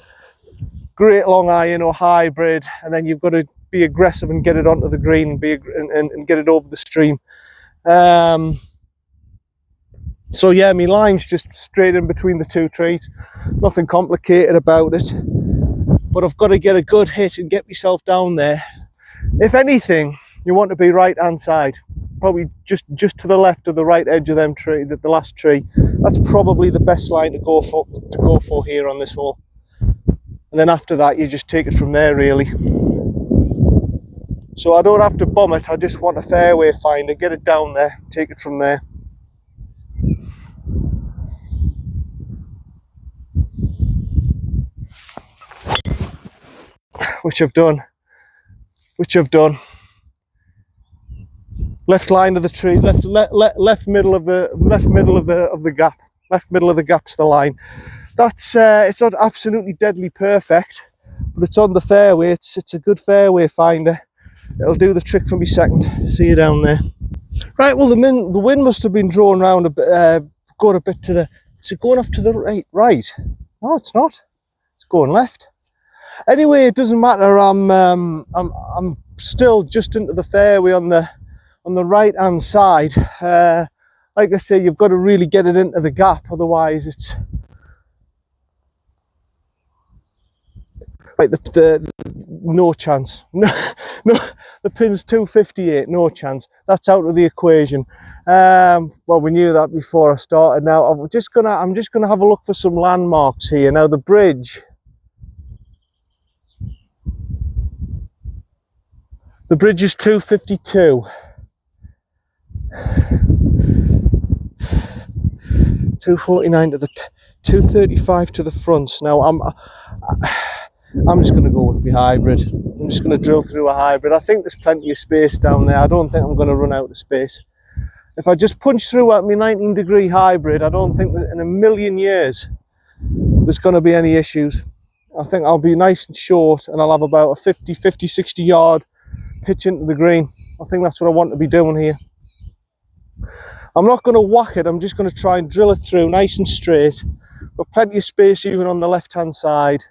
Speaker 1: great long iron or hybrid, and then you've got to be aggressive and get it onto the green and get it over the stream. So yeah, my line's just straight in between the 2 trees. Nothing complicated about it. But I've got to get a good hit and get myself down there. If anything, you want to be right hand side, probably just to the left of the right edge of them tree, the last tree. That's probably the best line to go for here on this hole. And then after that, you just take it from there, really. So I don't have to bomb it. I just want a fairway finder, get it down there, take it from there. Which I've done. Left line of the tree, left middle of the gap. Left middle of the gap's the line. That's it's not absolutely deadly perfect, but it's on the fairway. It's a good fairway finder. It'll do the trick for me second. See you down there. Right. Well, the wind must have been drawn round a bit, going a bit to the. Is it going off to the right? Right. No, it's not. It's going left. Anyway, it doesn't matter. I'm still just into the fairway on the right hand side. Like I say, you've got to really get it into the gap, otherwise it's like the no chance. No, the pin's 258, no chance. That's out of the equation. Well, we knew that before I started. Now I'm just gonna have a look for some landmarks here. Now the bridge. The bridge is 252. 249 to the 235 to the fronts. Now I'm just going to go with my hybrid. I'm just going to drill through a hybrid. I think there's plenty of space down there. I don't think I'm going to run out of space. If I just punch through at my 19-degree hybrid, I don't think that in a million years there's going to be any issues. I think I'll be nice and short, and I'll have about a 50, 60 yard pitch into the green. I think that's what I want to be doing here. I'm not going to whack it. I'm just going to try and drill it through nice and straight. Got plenty of space even on the left hand side.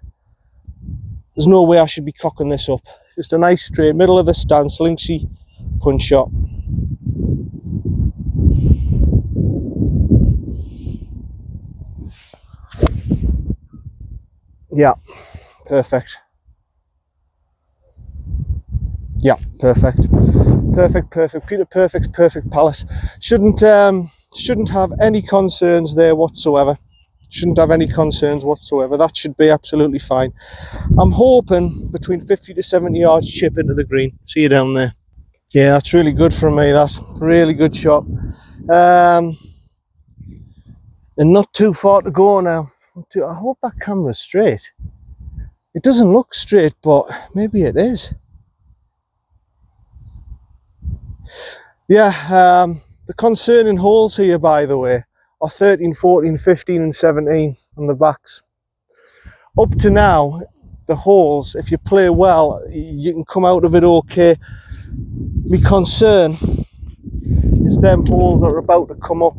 Speaker 1: There's no way I should be cocking this up. Just a nice straight middle of the stance, linksy punch shot. Yeah, perfect. Yeah, perfect. Perfect. Peter Perfect's perfect palace. Shouldn't have any concerns there whatsoever. That should be absolutely fine. I'm hoping between 50 to 70 yards chip into the green. See you down there. Yeah, that's really good from me. That's really good shot. And not too far to go now. I hope that camera's straight. It doesn't look straight, but maybe it is. Yeah, the concerning holes here, by the way, are 13, 14, 15 and 17 on the backs. Up to now, the holes, if you play well, you can come out of it okay. My concern is them holes that are about to come up.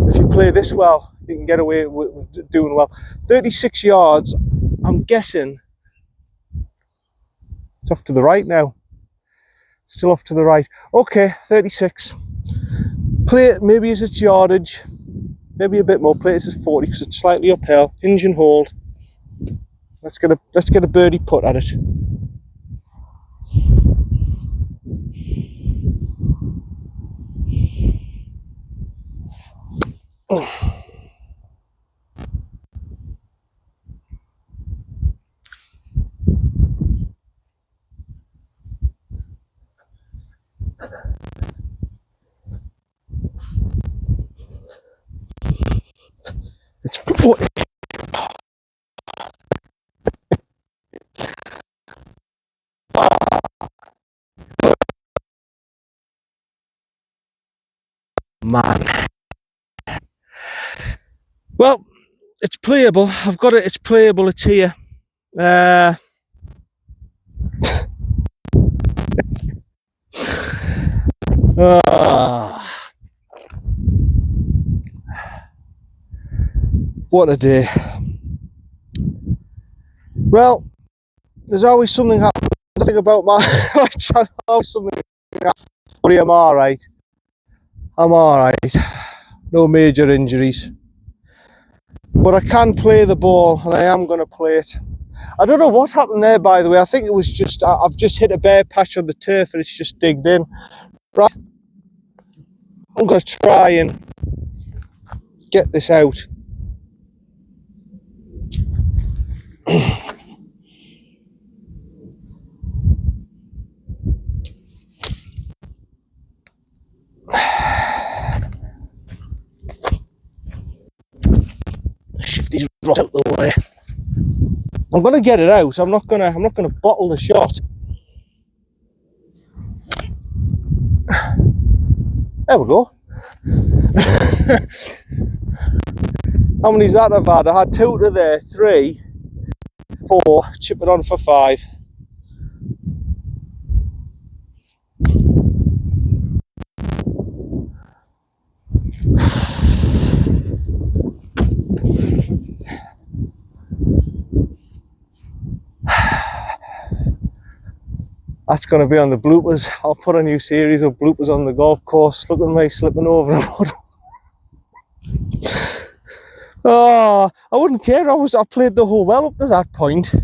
Speaker 1: If you play this well, you can get away with doing well. 36 yards, I'm guessing it's off to the right now. Still off to the right. Okay, 36. Play it maybe as its yardage, maybe a bit more. Play it as 40 because it's slightly uphill. Hinge and hold. Let's get a birdie putt at it. What? Man. Well, it's playable. I've got it. It's playable. It's here. What a day. Well, there's always something happening about my channel. Always something happening. But I'm alright. I'm alright. No major injuries. But I can play the ball, and I am going to play it. I don't know what happened there, by the way. I think it was just, I've just hit a bare patch on the turf and it's just digged in. Right. I'm going to try and get this out. Shift these rods out the way. I'm going to get it out. I'm not going to bottle the shot. There we go. How many's that I've had? I had 2 to there, 3, 4, chip it on for 5. That's going to be on the bloopers. I'll put a new series of bloopers on the golf course. Look at me slipping over a wood. Oh, I wouldn't care. I played the hole well up to that point.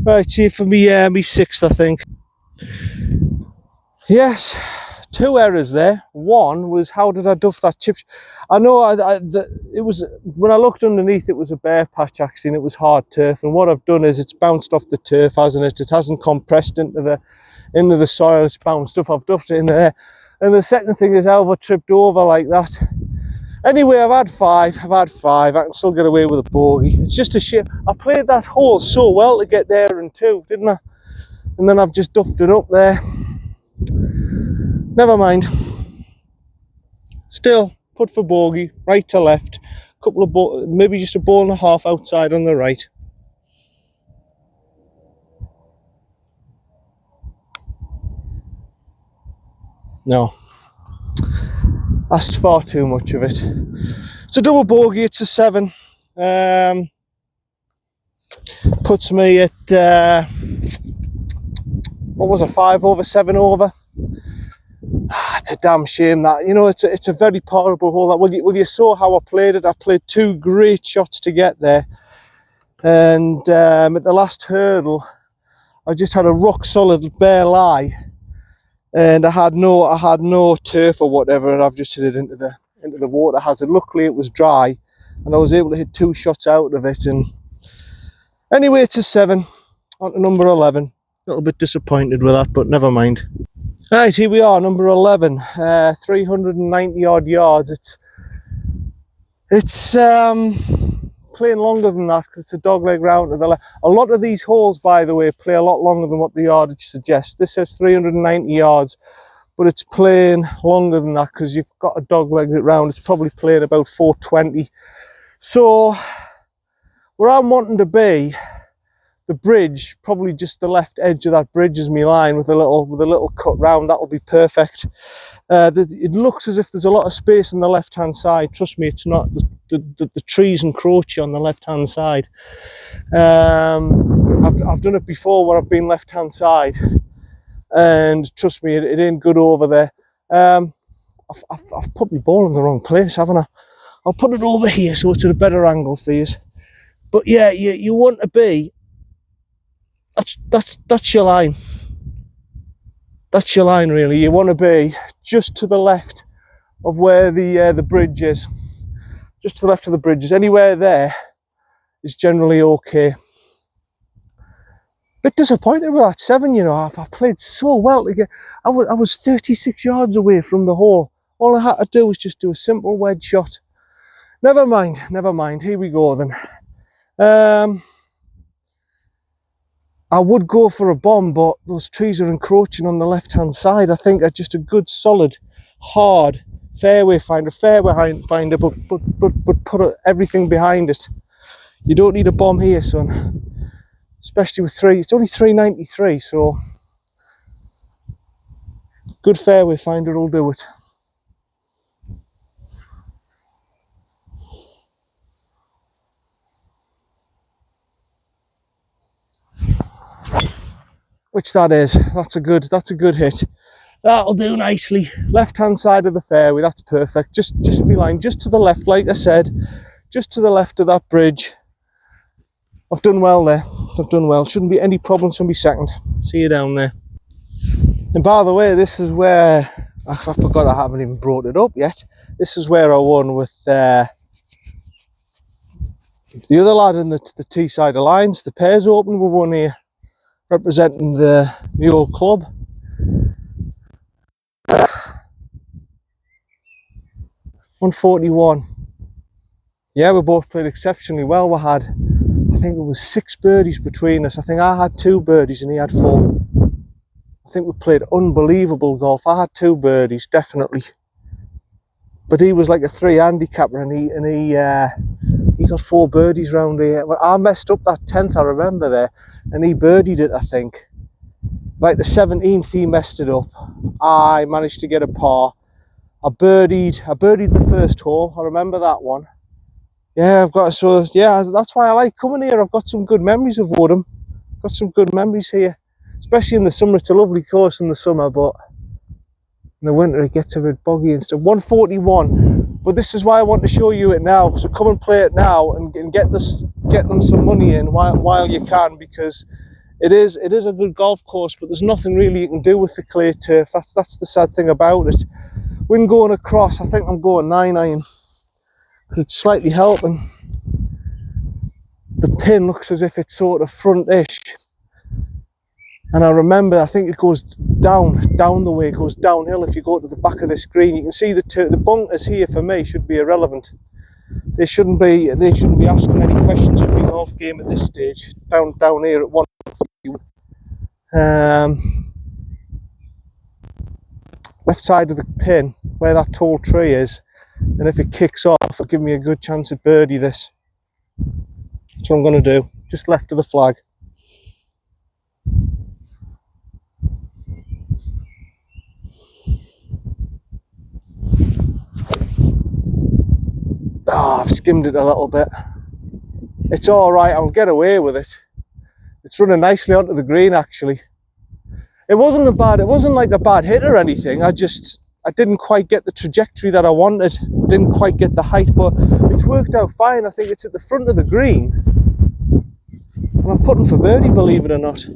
Speaker 1: Right, here for me, me 6th, I think. Yes, 2 errors there. One was, how did I duff that chip? I know it was, when I looked underneath, it was a bare patch actually, and it was hard turf. And what I've done is it's bounced off the turf, hasn't it? It hasn't compressed into the soil. It's bounced off. I've duffed it in there. And the second thing is, Alva tripped over like that. Anyway, I've had 5. I can still get away with a bogey. It's just a shame. I played that hole so well to get there in 2, didn't I? And then I've just duffed it up there. Never mind. Still, put for bogey, right to left. Couple of maybe just a ball and a half outside on the right. No. That's far too much of it. It's a double bogey, it's a 7. Puts me at, what was it, 5 over, 7 over. It's a damn shame that, you know, it's a very portable hole. That well, you saw how I played it. I played 2 great shots to get there. And at the last hurdle, I just had a rock solid bare lie. And I had no turf or whatever, and I've just hit it into the water hazard. Luckily it was dry and I was able to hit 2 shots out of it. And anyway, it's a 7 on to number 11. A little bit disappointed with that, but never mind. Right, here we are, number 11, 390 odd yards. It's playing longer than that because it's a dogleg round to the left. A lot of these holes, by the way, play a lot longer than what the yardage suggests. This says 390 yards, but it's playing longer than that because you've got a dogleg round. It's probably playing about 420. So where I'm wanting to be, the bridge, probably just the left edge of that bridge is my line with a little cut round. That'll be perfect. It looks as if there's a lot of space on the left hand side. Trust me, it's not. The trees encroach on the left hand side. I've done it before where I've been left hand side, and trust me, it ain't good over there. I've put my ball in the wrong place, haven't I? I'll put it over here so it's at a better angle for you. But yeah, you want to be. That's your line. That's your line, really. You want to be just to the left of where the bridge is. Just to the left of the bridge. Anywhere there is generally okay. Bit disappointed with that 7, you know. I played so well to get. I was 36 yards away from the hole. All I had to do was just do a simple wedge shot. Never mind. Here we go then. I would go for a bomb, but those trees are encroaching on the left-hand side. I think just a good, solid, hard fairway finder, but put everything behind it. You don't need a bomb here, son. Especially with three. It's only 393, so good fairway finder will do it. Which that is. That's a good hit. That'll do nicely. Left-hand side of the fairway. That's perfect. Just be lying just to the left, like I said, just to the left of that bridge. I've done well there. I've done well. Shouldn't be any problems from me second. See you down there. And by the way, this is where I forgot I haven't even brought it up yet. This is where I won with the other lad in the Teesside Alliance. The Pairs Open we won here, representing the old club. $141. Yeah, we both played exceptionally well. We had, I think it was 6 birdies between us. I think I had 2 birdies and he had 4. I think we played unbelievable golf. I had 2 birdies, definitely. But he was like a 3 handicapper and he got 4 birdies round here. Well, I messed up that 10th, I remember there, and he birdied it, I think. Like the 17th, he messed it up. I managed to get a par. I birdied the first hole. I remember that one. Yeah, that's why I like coming here. I've got some good memories of Woodham. Got some good memories here, especially in the summer. It's a lovely course in the summer, but in the winter it gets a bit boggy and stuff. 141, but this is why I want to show you it now. So come and play it now and get them some money in while you can, because it is a good golf course, but there's nothing really you can do with the clay turf. That's the sad thing about it. When going across, I think I'm going 9-iron. It's slightly helping. The pin looks as if it's sort of front-ish, and I remember, I think it goes down the way, it goes downhill. If you go to the back of this green, you can see the bunkers here for me should be irrelevant. They shouldn't be asking any questions of me golf game at this stage. Down here at 1. Left side of the pin where that tall tree is. And if it kicks off, it'll give me a good chance at birdie this. That's what I'm going to do. Just left of the flag. Oh, I've skimmed it a little bit. It's alright, I'll get away with it. It's running nicely onto the green, actually. It wasn't like a bad hit or anything. I didn't quite get the trajectory that I wanted. Didn't quite get the height, but it's worked out fine. I think it's at the front of the green. And I'm putting for birdie, believe it or not.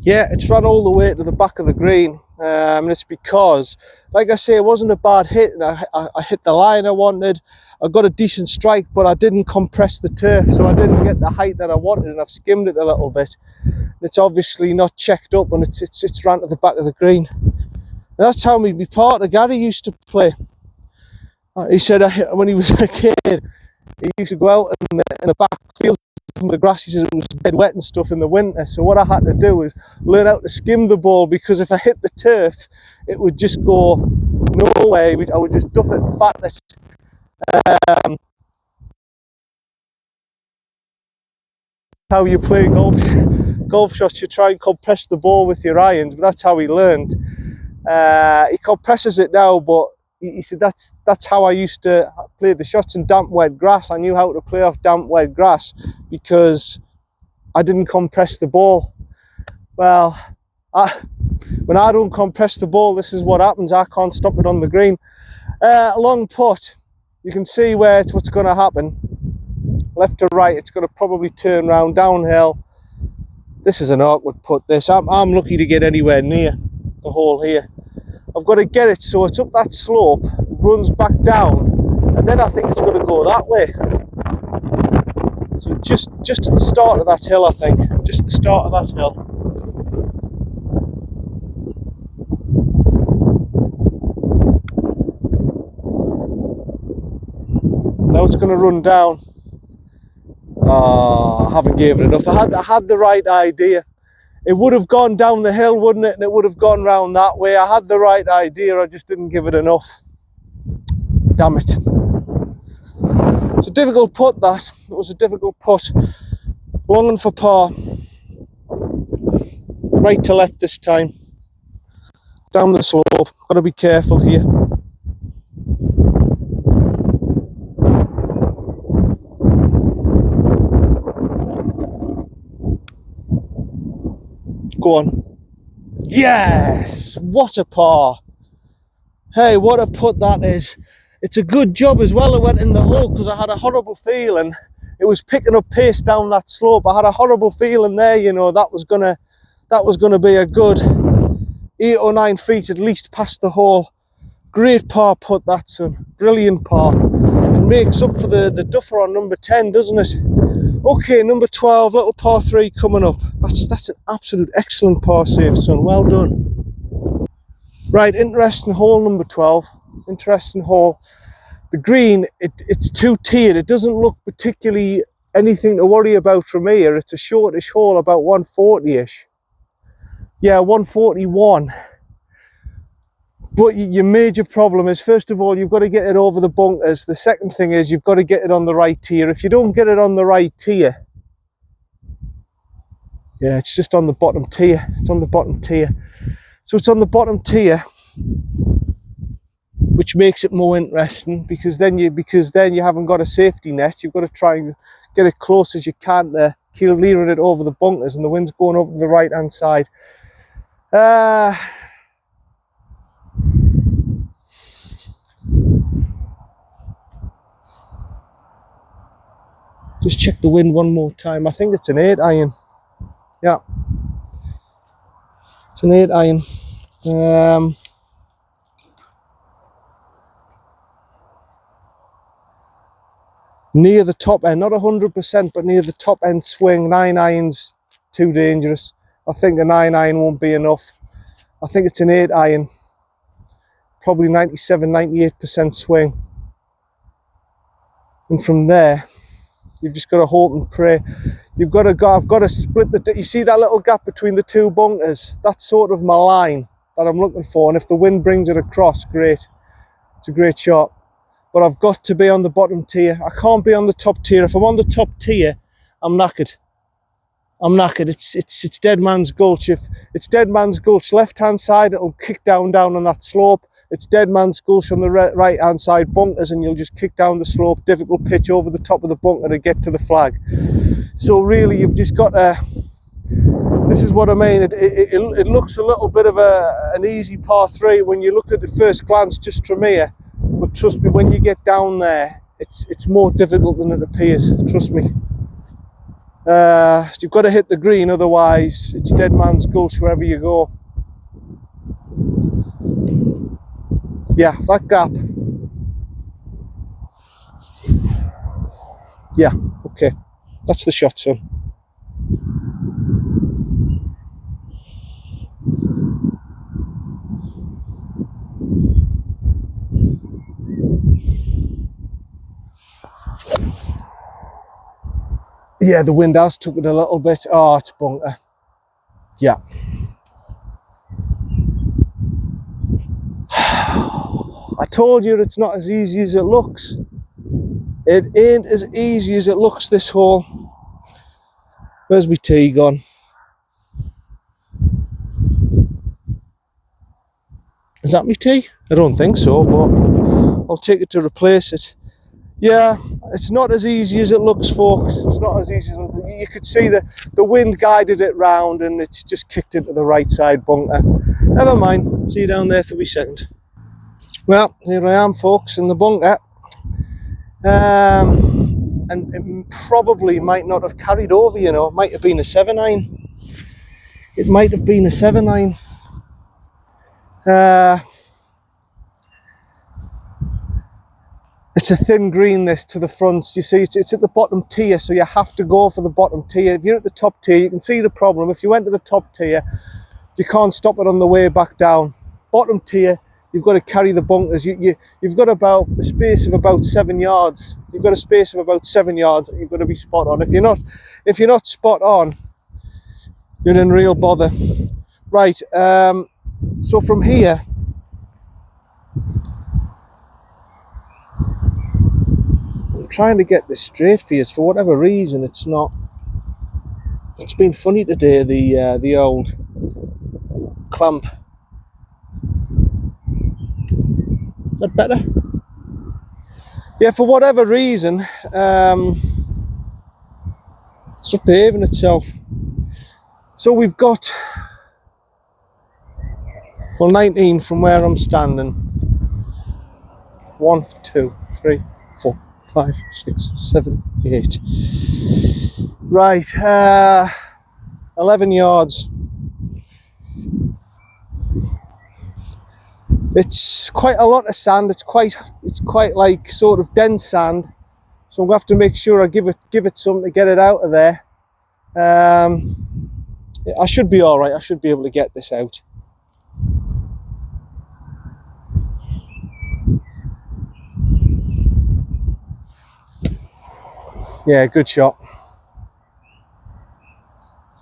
Speaker 1: Yeah, it's run all the way to the back of the green. And it's because, like I say, it wasn't a bad hit. And I hit the line I wanted. I got a decent strike, but I didn't compress the turf, so I didn't get the height that I wanted, and I've skimmed it a little bit. It's obviously not checked up, and it's ran to the back of the green. And that's how my partner Gary used to play. He said when he was a kid, he used to go out in the back field. The grass, he said, it was dead wet and stuff in the winter, so what I had to do was learn how to skim the ball, because if I hit the turf it would just go nowhere. I would just duff it and fatten it. How you play golf shots, you try and compress the ball with your irons, but that's how he learned. He compresses it now, but he said that's how I used to play the shots in damp wet grass. I knew how to play off damp wet grass because I didn't compress the ball. Well, when I don't compress the ball, this is what happens. I can't stop it on the green. Long putt, you can see what's going to happen. Left to right, it's going to probably turn round downhill. This is an awkward putt. I'm lucky to get anywhere near the hole here. I've got to get it so it's up that slope, runs back down, and then I think it's going to go that way. So just at the start of that hill, I think. Just at the start of that hill. Now it's going to run down. Oh, I haven't gave it enough. I had the right idea. It would have gone down the hill, wouldn't it? And it would have gone round that way. I had the right idea, I just didn't give it enough. Damn it. It's a difficult putt, that. It was a difficult putt. Longing for par. Right to left this time. Down the slope. Got to be careful here. Go on. Yes! What a par. Hey, what a putt that is. It's a good job as well it went in the hole, because I had a horrible feeling it was picking up pace down that slope. I had a horrible feeling there, you know, that was gonna be a good 8 or 9 feet at least past the hole. Great par putt, that, son. Brilliant par. It makes up for the duffer on number 10, doesn't it? Okay, number 12, little par 3 coming up. That's an absolute excellent par save, son. Well done. Right, interesting hole, number 12. Interesting hole. The green, it's two-tiered. It doesn't look particularly anything to worry about from here. It's a shortish hole, about 140-ish. Yeah, 141. But your major problem is, first of all, you've got to get it over the bunkers. The second thing is you've got to get it on the right tier. If you don't get it on the right tier, yeah, it's just on the bottom tier. It's on the bottom tier. So it's on the bottom tier, which makes it more interesting, because then you haven't got a safety net. You've got to try and get it close as you can to clearing it over the bunkers, and the wind's going over to the right hand side. Just check the wind one more time. I think it's an 8 iron. Yeah, it's an 8 iron. Near the top end, not 100%, but near the top end swing. 9 irons, too dangerous. I think a 9 iron won't be enough. I think it's an 8 iron. Probably 97-98% swing. And from there, you've just got to hope and pray. I've got to split you see that little gap between the 2 bunkers? That's sort of my line that I'm looking for. And if the wind brings it across, great. It's a great shot. But I've got to be on the bottom tier. I can't be on the top tier. If I'm on the top tier, I'm knackered. I'm knackered. It's Dead Man's Gulch. If it's Dead Man's Gulch left hand side, it'll kick down on that slope. It's Dead Man's Gulch on the right hand side, bunkers, and you'll just kick down the slope. Difficult pitch over the top of the bunker to get to the flag. So really, you've just got to. This is what I mean. It looks a little bit of an easy par 3 when you look at it first glance just from here. But trust me, when you get down there, it's more difficult than it appears. Trust me. You've got to hit the green, otherwise it's Dead Man's Gulch wherever you go. Yeah, that gap. Yeah, okay. That's the shot, son. Yeah, the wind has took it a little bit. Oh, it's bunker. Yeah. I told you it's not as easy as it looks. It ain't as easy as it looks, this hole. Where's my tee gone? Is that my tee? I don't think so, but I'll take it to replace it. Yeah, it's not as easy as it looks, folks. It's not as easy as you could see the wind guided it round and it's just kicked into the right side bunker. Never mind. See you down there for me second. Well, here I am, folks, in the bunker. And it probably might not have carried over, you know. It might have been a 7 iron. It might have been a 7 iron. It's a thin green, this, to the front. You see, it's at the bottom tier, so you have to go for the bottom tier. If you're at the top tier, you can see the problem. If you went to the top tier, you can't stop it on the way back down. Bottom tier, you've got to carry the bunkers. You've got about a space of about 7 yards. You've got a space of about 7 yards, and you've got to be spot on. If you're not spot on, you're in real bother. Right. So from here, I'm trying to get this straight for you. For whatever reason, it's not. It's been funny today. The old clamp. Is that better? Yeah, for whatever reason, it's not behaving itself. So we've got, well, 19 from where I'm standing. 1, 2, 3, 4, 5, 6, 7, 8. Right, 11 yards. It's quite a lot of sand. It's quite like sort of dense sand. So I'm gonna have to make sure I give it something to get it out of there. I should be all right. I should be able to get this out. Yeah, good shot.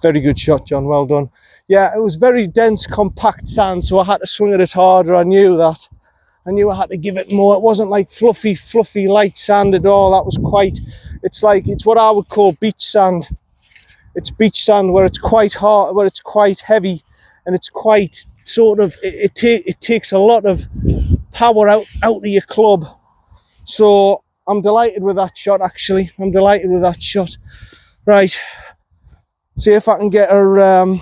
Speaker 1: Very good shot, John. Well done. Yeah, it was very dense, compact sand, so I had to swing at it harder. I knew that. I knew I had to give it more. It wasn't like fluffy, light sand at all. That was it's what I would call beach sand. It's beach sand where it's quite hard, where it's quite heavy, and it's quite sort of, it takes a lot of power out of your club. So I'm delighted with that shot, actually. I'm delighted with that shot. Right. See if I can get a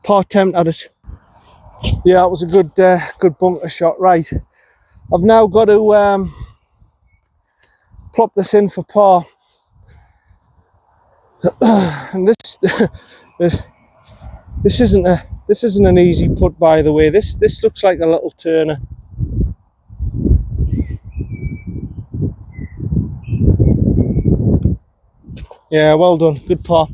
Speaker 1: par attempt at it. Yeah, that was a good bunker shot. Right. I've now got to plop this in for par. And this isn't an easy putt, by the way. This looks like a little turner. Yeah, well done. Good par.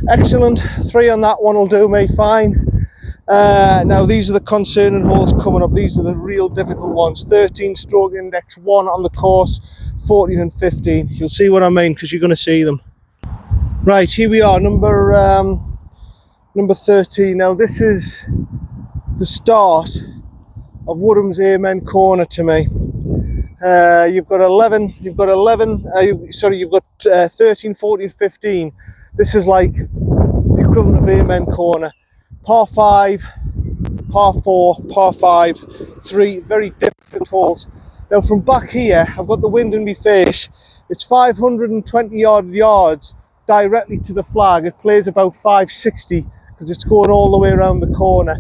Speaker 1: Excellent. 3 on that one will do me fine. Now these are the concerning holes coming up. These are the real difficult ones. 13 stroke index 1 on the course, 14 and 15. You'll see what I mean because you're going to see them. Right, here we are, number 13. Now this is the start of Woodham's Amen corner to me. You've got 13, 14, 15. This is like the equivalent of Amen corner. Par 5, par 4, par 5, 3 very difficult holes. Now from back here, I've got the wind in my face. It's 520 yards directly to the flag. It plays about 560 because it's going all the way around the corner.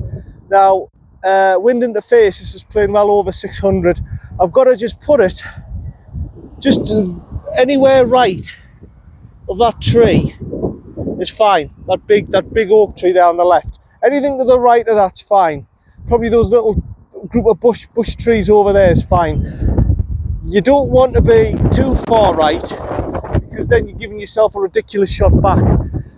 Speaker 1: Now, wind into face, this is playing well over 600. I've got to just put it just anywhere right of that tree is fine. That big oak tree there on the left. Anything to the right of that's fine. Probably those little group of bush trees over there is fine. You don't want to be too far right because then you're giving yourself a ridiculous shot back.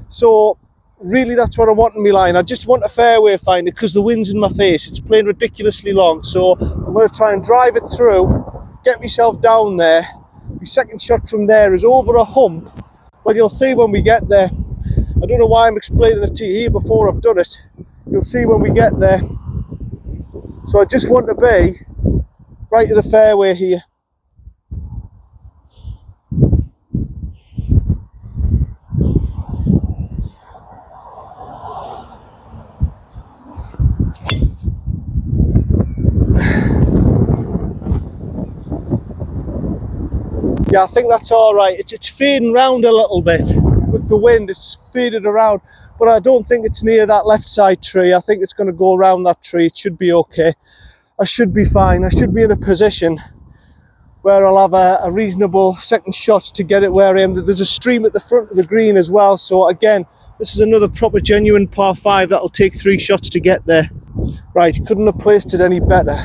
Speaker 1: So really that's what I want in my line. I just want a fairway finder because the wind's in my face. It's playing ridiculously long. So I'm going to try and drive it through, get myself down there. My second shot from there is over a hump. Well, you'll see when we get there. I don't know why I'm explaining it to you here before I've done it. You'll see when we get there. So I just want to be right to the fairway here. Yeah, I think that's all right. It's fading round a little bit with the wind. It's faded around, but I don't think it's near that left side tree. I think it's going to go around that tree. It should be okay. I should be fine. I should be in a position where I'll have a reasonable second shot to get it where I am. There's a stream at the front of the green as well. So again, this is another proper genuine par 5 that'll take 3 shots to get there. Right, couldn't have placed it any better.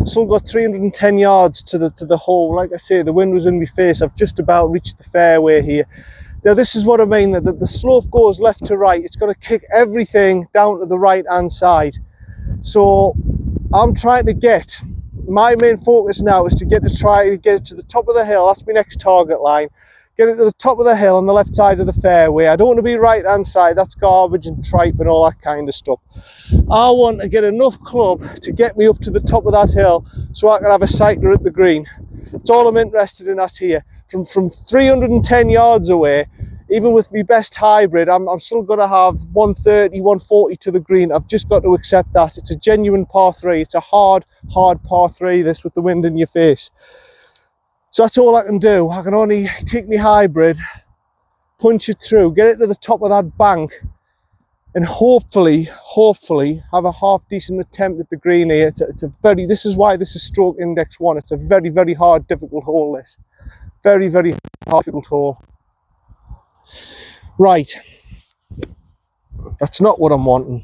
Speaker 1: Still got 310 yards to the hole. Like I say, the wind was in my face. I've just about reached the fairway here. Now this is what I mean, that the slope goes left to right. It's going to kick everything down to the right hand side. So I'm trying to get, my main focus now is to try to get to the top of the hill. That's my next target line. Get it to the top of the hill on the left side of the fairway. I don't want to be right hand side, that's garbage and tripe and all that kind of stuff. I want to get enough club to get me up to the top of that hill so I can have a cycler at the green. That's all I'm interested in at here. From 310 yards away, even with my best hybrid, I'm still going to have 130, 140 to the green. I've just got to accept that. It's a genuine par 3. It's a hard par 3, this, with the wind in your face. So that's all I can do. I can only take my hybrid, punch it through, get it to the top of that bank, and hopefully have a half decent attempt at the green here. This is why this is stroke index 1. It's a very, very hard, difficult hole, this. Very, very hard, difficult hole. Right. That's not what I'm wanting.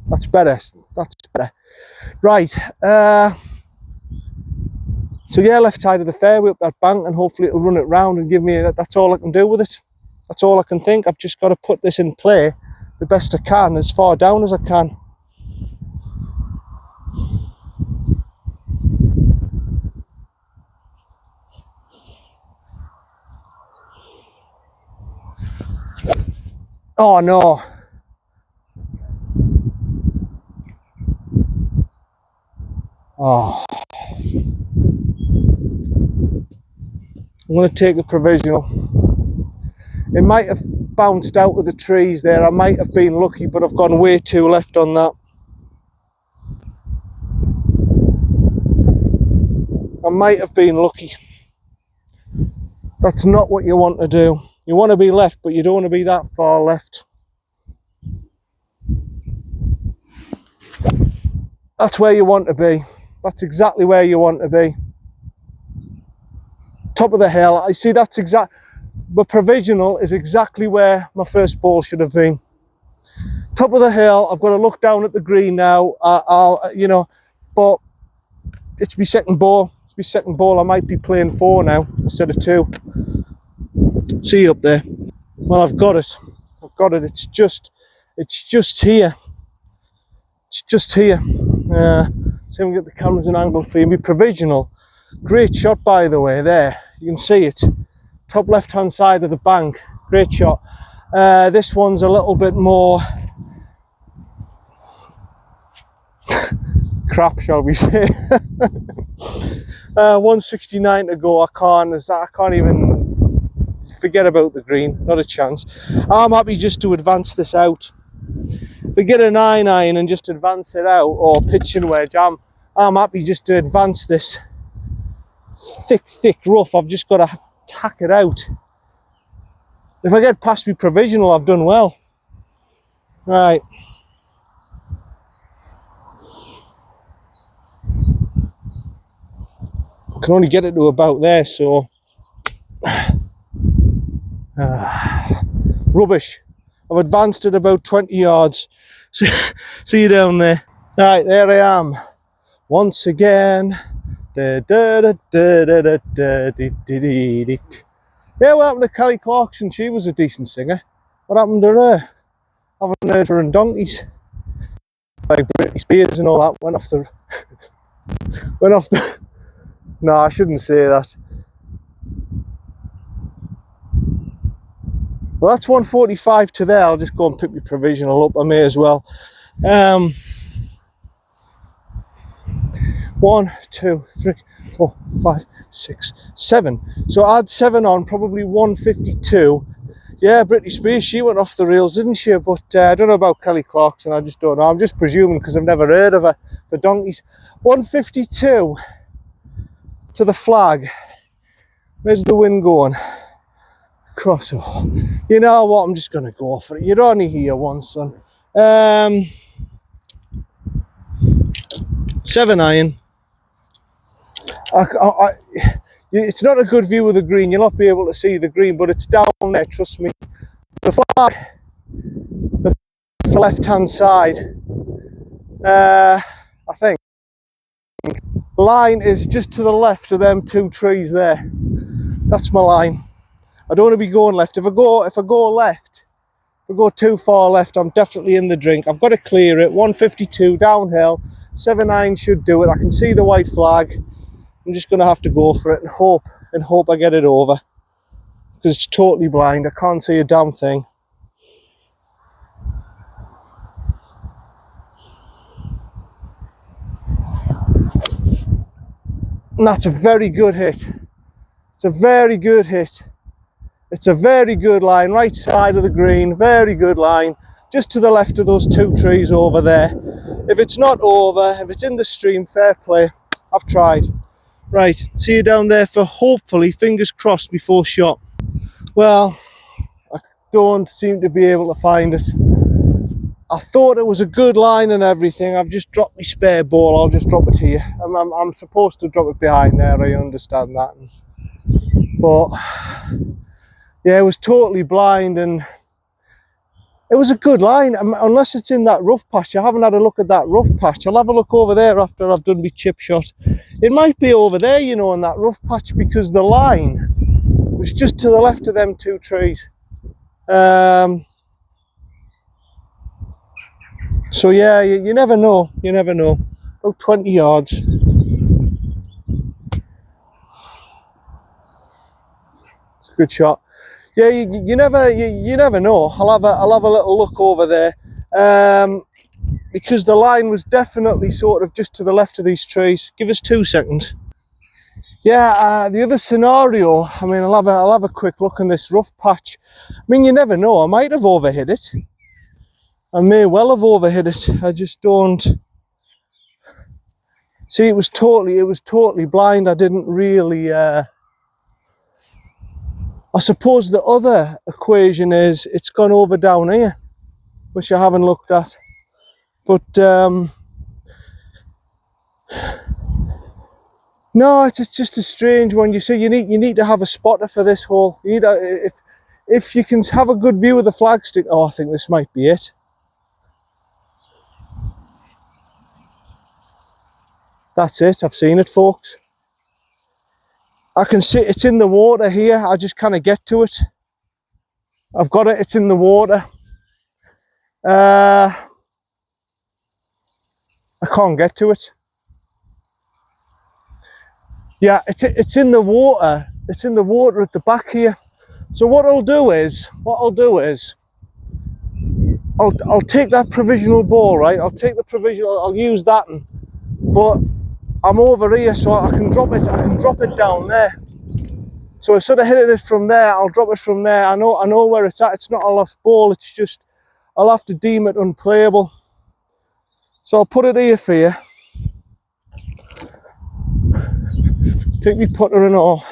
Speaker 1: That's better. That's better. Right. So yeah, left side of the fairway up that bank, and hopefully it'll run it round and give me that. That's all I can do with it. That's all I can think. I've just got to put this in play the best I can, as far down as I can. Oh no. Oh. I'm going to take a provisional. It might have bounced out of the trees there. I might have been lucky, but I've gone way too left on that. I might have been lucky. That's not what you want to do. You want to be left, but you don't want to be that far left. That's where you want to be. That's exactly where you want to be. Top of the hill. I see that's my provisional is exactly where my first ball should have been. Top of the hill. I've got to look down at the green now. But it's my second ball. It's my second ball. I might be playing 4 now instead of 2. See you up there. Well, I've got it. I've got it. It's just here. It's just here. So we get the cameras an angle for you. My provisional. Great shot, by the way. There, you can see it. Top left-hand side of the bank. Great shot. This one's a little bit more crap, shall we say. 169 to go. I can't even forget about the green. Not a chance. I'm happy just to advance this out. If we get a 9-iron and just advance it out, or pitching wedge, I'm happy just to advance this thick rough. I've just got to tack it out. If I get past my provisional, I've done well. Right. I can only get it to about there, so rubbish. I've advanced it about 20 yards. See you down there. Right, there I am. Once again. Yeah, what happened to Kelly Clarkson? She was a decent singer. What happened to her? I haven't heard her in donkeys. Like Britney Spears and all that. Went off the no, I shouldn't say that. Well, that's 145 to there. I'll just go and pick my provisional up. I may as well. 1, 2, 3, 4, 5, 6, 7. So add 7 on, probably 152. Yeah, Britney Spears, she went off the rails, didn't she? But I don't know about Kelly Clarkson. I just don't know. I'm just presuming because I've never heard of her for donkeys. 152 to the flag. Where's the wind going? Cross. You know what? I'm just going to go for it. You're only here once, son. 7-iron. It's not a good view of the green. You'll not be able to see the green, but it's down there. Trust me. The flag, the left-hand side. I think line is just to the left of them 2 trees there. That's my line. I don't want to be going left. If I go left, if I go too far left, I'm definitely in the drink. I've got to clear it. 152 downhill, 7.9 should do it. I can see the white flag. I'm just going to have to go for it and hope I get it over, because it's totally blind. I can't see a damn thing. And that's a very good hit. It's a very good hit. It's a very good line, right side of the green, very good line, just to the left of those 2 trees over there. If it's not over, if it's in the stream, fair play. I've tried. Right, see you down there for hopefully, fingers crossed, before shot. Well, I don't seem to be able to find it. I thought it was a good line and everything. I've just dropped my spare ball. I'll just drop it here. I'm supposed to drop it behind there, I understand that. But yeah, it was totally blind, and it was a good line, unless it's in that rough patch. I haven't had a look at that rough patch. I'll have a look over there after I've done my chip shot. It might be over there, you know, in that rough patch, because the line was just to the left of them 2 trees. So yeah, you never know. You never know. About 20 yards. It's a good shot. Yeah, you never know. I'll have a little look over there, because the line was definitely sort of just to the left of these trees. Give us 2 seconds. Yeah, the other scenario, I mean, I'll have a quick look in this rough patch. I mean, you never know. I might have overhit it. I may well have overhit it. I just don't see. It was totally blind. I didn't really. I suppose the other equation is it's gone over down here, which I haven't looked at. But no, it's just a strange one. You see, you need to have a spotter for this hole. You need if you can have a good view of the flagstick. Oh, I think this might be it. That's it. I've seen it, folks. I can see it's in the water here. I just kind of get to it. I've got it. It's in the water. I can't get to it. Yeah, it's in the water. It's in the water at the back here. So what I'll do is I'll take that provisional ball, right? I'll use that, but I'm over here, so I can drop it down there. So instead of hitting it from there, I'll drop it from there. I know where it's at. It's not a lost ball. It's just I'll have to deem it unplayable. So I'll put it here for you. Take me putter and all.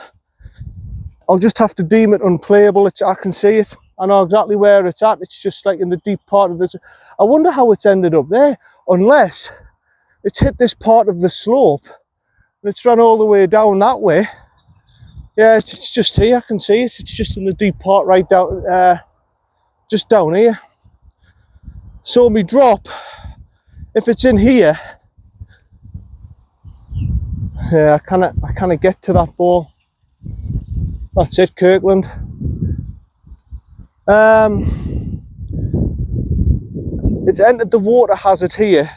Speaker 1: I'll just have to deem it unplayable. I can see it. I know exactly where it's at. It's just like in the deep part of this. I wonder how it's ended up there, unless it's hit this part of the slope and it's run all the way down that way. Yeah, it's just here. I can see it. It's just in the deep part, right down, just down here. So me drop, if it's in here, yeah, I kind of get to that ball. That's it, Kirkland. It's entered the water hazard here,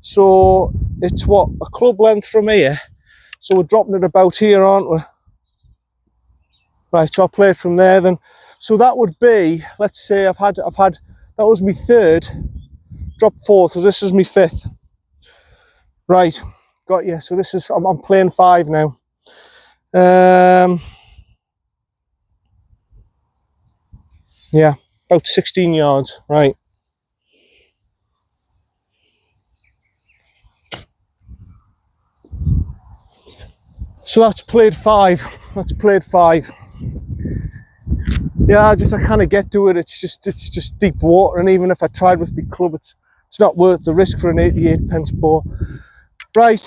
Speaker 1: so it's what, a club length from here. So we're dropping it about here, aren't we? Right, so I'll play it from there then. So that would be, let's say I've had that was my 3rd, drop 4th, so this is my 5th. Right, got you. So this is, I'm playing 5 now. Yeah, about 16 yards, right. So that's played 5. That's played 5. Yeah, I kind of get to it. It's just deep water, and even if I tried with my club, it's not worth the risk for an 88 pence ball. Right.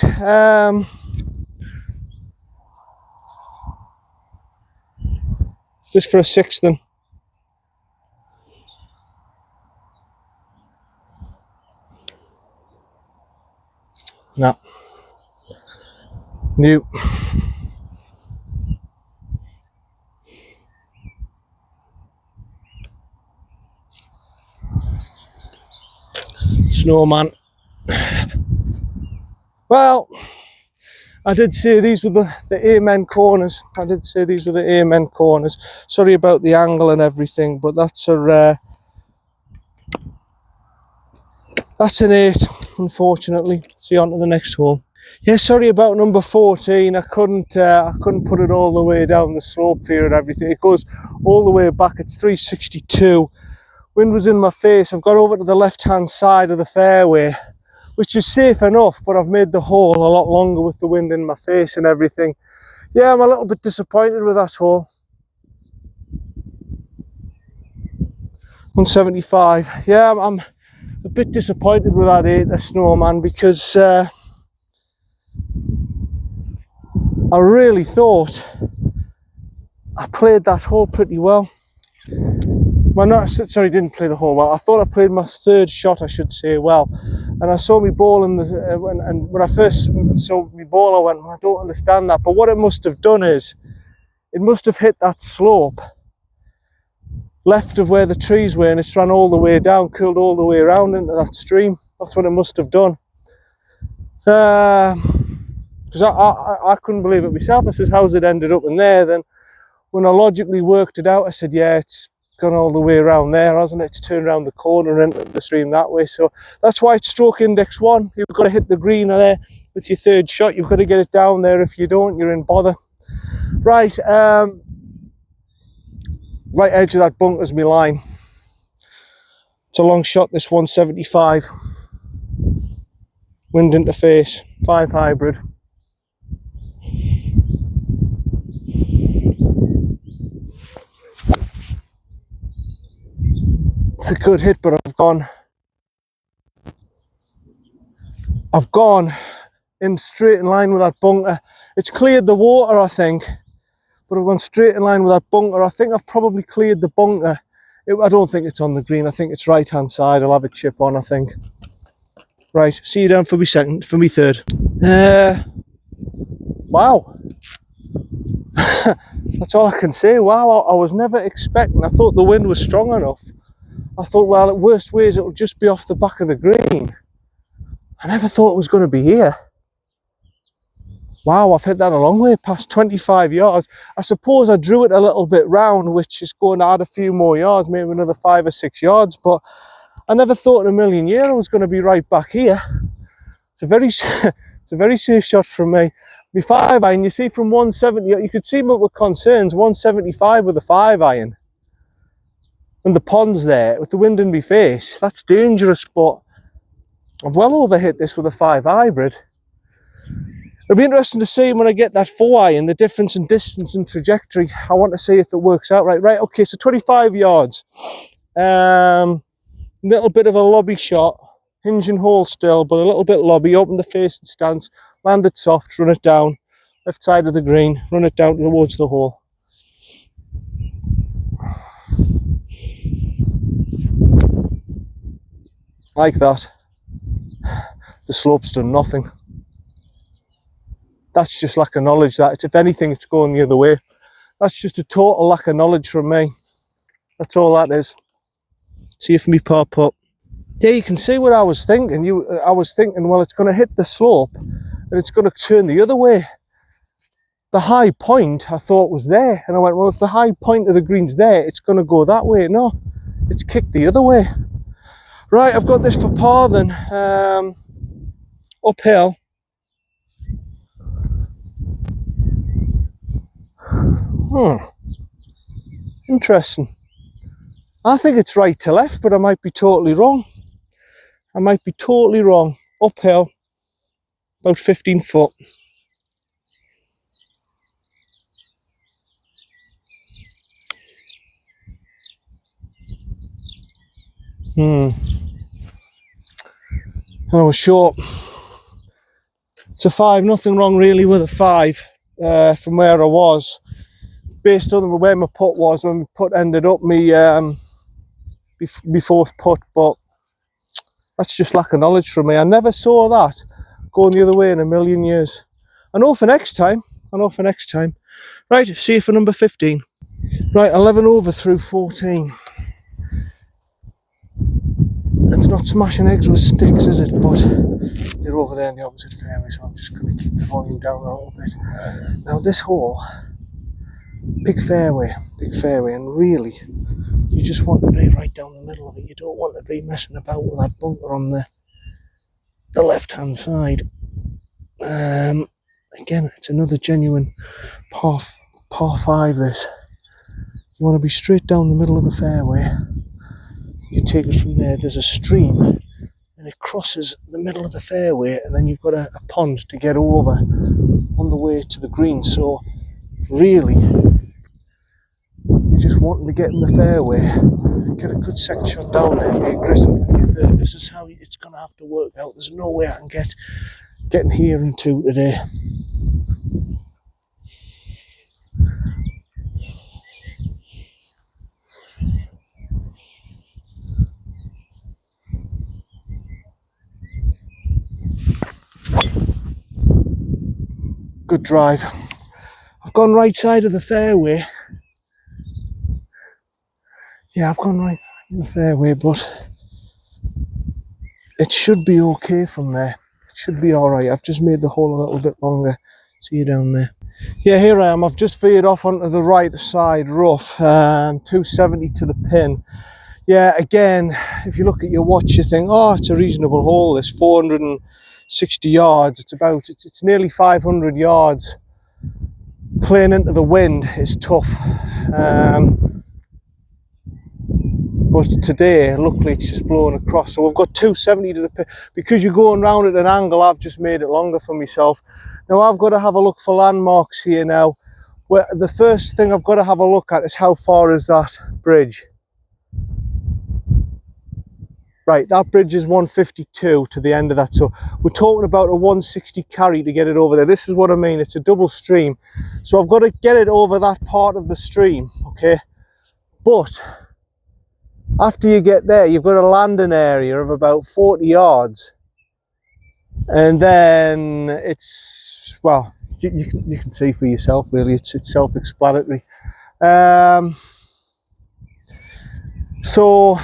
Speaker 1: Just for a 6th then. No. New. snowman. Well, I did say these were the amen corners. I did say these were the amen corners. Sorry about the angle and everything, but that's an 8, unfortunately. See, on to the next hole. Yeah, sorry about number 14. I couldn't put it all the way down the slope here and everything. It goes all the way back. It's 362. Wind was in my face. I've got over to the left-hand side of the fairway, which is safe enough, but I've made the hole a lot longer with the wind in my face and everything. Yeah, I'm a little bit disappointed with that hole. 175. Yeah, I'm a bit disappointed with that 8, the snowman, because I really thought I played that hole pretty well. Well, didn't play the hole well. I thought I played my 3rd shot, I should say, well. And I saw me ball and when I first saw me ball, I went, I don't understand that. But what it must have done is, it must have hit that slope left of where the trees were, and it's ran all the way down, curled all the way around into that stream. That's what it must have done. Because I couldn't believe it myself. I said, how's it ended up in there? Then when I logically worked it out, I said, yeah, it's gone all the way around there, hasn't it? It's turned around the corner into the stream that way. So that's why it's stroke index 1. You've got to hit the green there with your 3rd shot. You've got to get it down there. If you don't, you're in bother. Right, right edge of that bunker's my line. It's a long shot, this 175. Wind interface, 5 hybrid. It's a good hit, but I've gone in straight in line with that bunker. It's cleared the water, I think, but I've gone straight in line with that bunker. I think I've probably cleared the bunker. I don't think it's on the green. I think it's right hand side. I'll have a chip on, I think. Right, see you down for me 3rd. Wow. That's all I can say. Wow, I was never expecting. I thought the wind was strong enough. I thought, well, at worst ways, it'll just be off the back of the green. I never thought it was going to be here. Wow, I've hit that a long way past 25 yards. I suppose I drew it a little bit round, which is going to add a few more yards, maybe another 5 or 6 yards. But I never thought in a million years I was going to be right back here. It's a very safe shot from me. My 5 iron, you see, from 170, you could see what were concerns, 175 with a 5 iron. And the pond's there with the wind in my face. That's dangerous, but I've well overhit this with a 5 hybrid. It'll be interesting to see when I get that 4 iron, the difference in distance and trajectory. I want to see if it works out right. Right, okay, so 25 yards. Little bit of a lobby shot. Hinge and hole still, but a little bit lobby. Open the face and stance. Land it soft, run it down. Left side of the green. Run it down towards the hole. Like that. The slope's done nothing. That's just lack of knowledge. That if anything, it's going the other way. That's just a total lack of knowledge from me. That's all that is. See if me pop up. Yeah, you can see what I was thinking. I was thinking, well, it's going to hit the slope and it's going to turn the other way. The high point I thought was there, and I went, well, if the high point of the green's there, it's going to go that way. No, it's kicked the other way. Right, I've got this for par then. Uphill. Interesting. I think it's right to left, but I might be totally wrong. I might be totally wrong. Uphill, about 15 foot. I was short. It's a 5, nothing wrong really with a 5 from where I was. Based on where my putt was, when my putt ended up me fourth putt, but that's just lack of knowledge from me. I never saw that going the other way in a million years. I know for next time. Right, see you for number 15. Right, 11 over through 14. It's not smashing eggs with sticks, is it? But they're over there in the opposite fairway, so I'm just going to keep the volume down a little bit. Now this hole, big fairway, and really, you just want to be right down the middle of it. You don't want to be messing about with that bunker on the left-hand side. Again, it's another genuine par 5 this. You want to be straight down the middle of the fairway. You take it from there. There's a stream and it crosses the middle of the fairway, and then you've got a pond to get over on the way to the green. So really, you're just wanting to get in the fairway, get a good second shot down there, be aggressive with your third. This is how it's going to have to work out. There's no way I can getting here in 2 today. Good drive. I've gone right side of the fairway. Yeah, I've gone right in the fairway, but it should be okay from there. It should be alright. I've just made the hole a little bit longer. See you down there. Yeah, here I am. I've just veered off onto the right side rough, 270 to the pin. Yeah, again, if you look at your watch, you think, oh, it's a reasonable hole. This 460 yards. It's nearly 500 yards. Playing into the wind is tough. But today, luckily, it's just blowing across. So we've got 270 to the pin. Because you're going round at an angle, I've just made it longer for myself. Now, I've got to have a look for landmarks here now. Where the first thing I've got to have a look at is how far is that bridge? Right, that bridge is 152 to the end of that. So we're talking about a 160 carry to get it over there. This is what I mean. It's a double stream. So I've got to get it over that part of the stream, okay? But after you get there, you've got a landing area of about 40 yards. And then it's, well, you can see for yourself, really. It's self-explanatory. So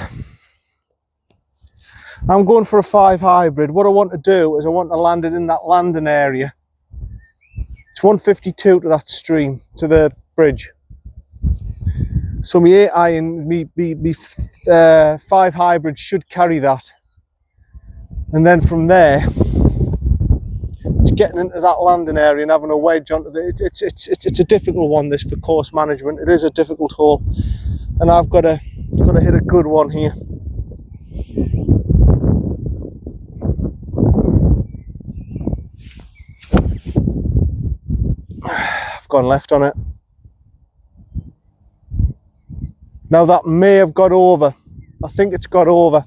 Speaker 1: I'm going for a 5 hybrid. What I want to do is I want to land it in that landing area. It's 152 to that stream, to the bridge. So my 8 iron, me 5 hybrid should carry that. And then from there, it's getting into that landing area and having a wedge onto the. It's a difficult one, this, for course management. It is a difficult hole, and I've got to hit a good one here. I've gone left on it. Now that may have got over. I think it's got over.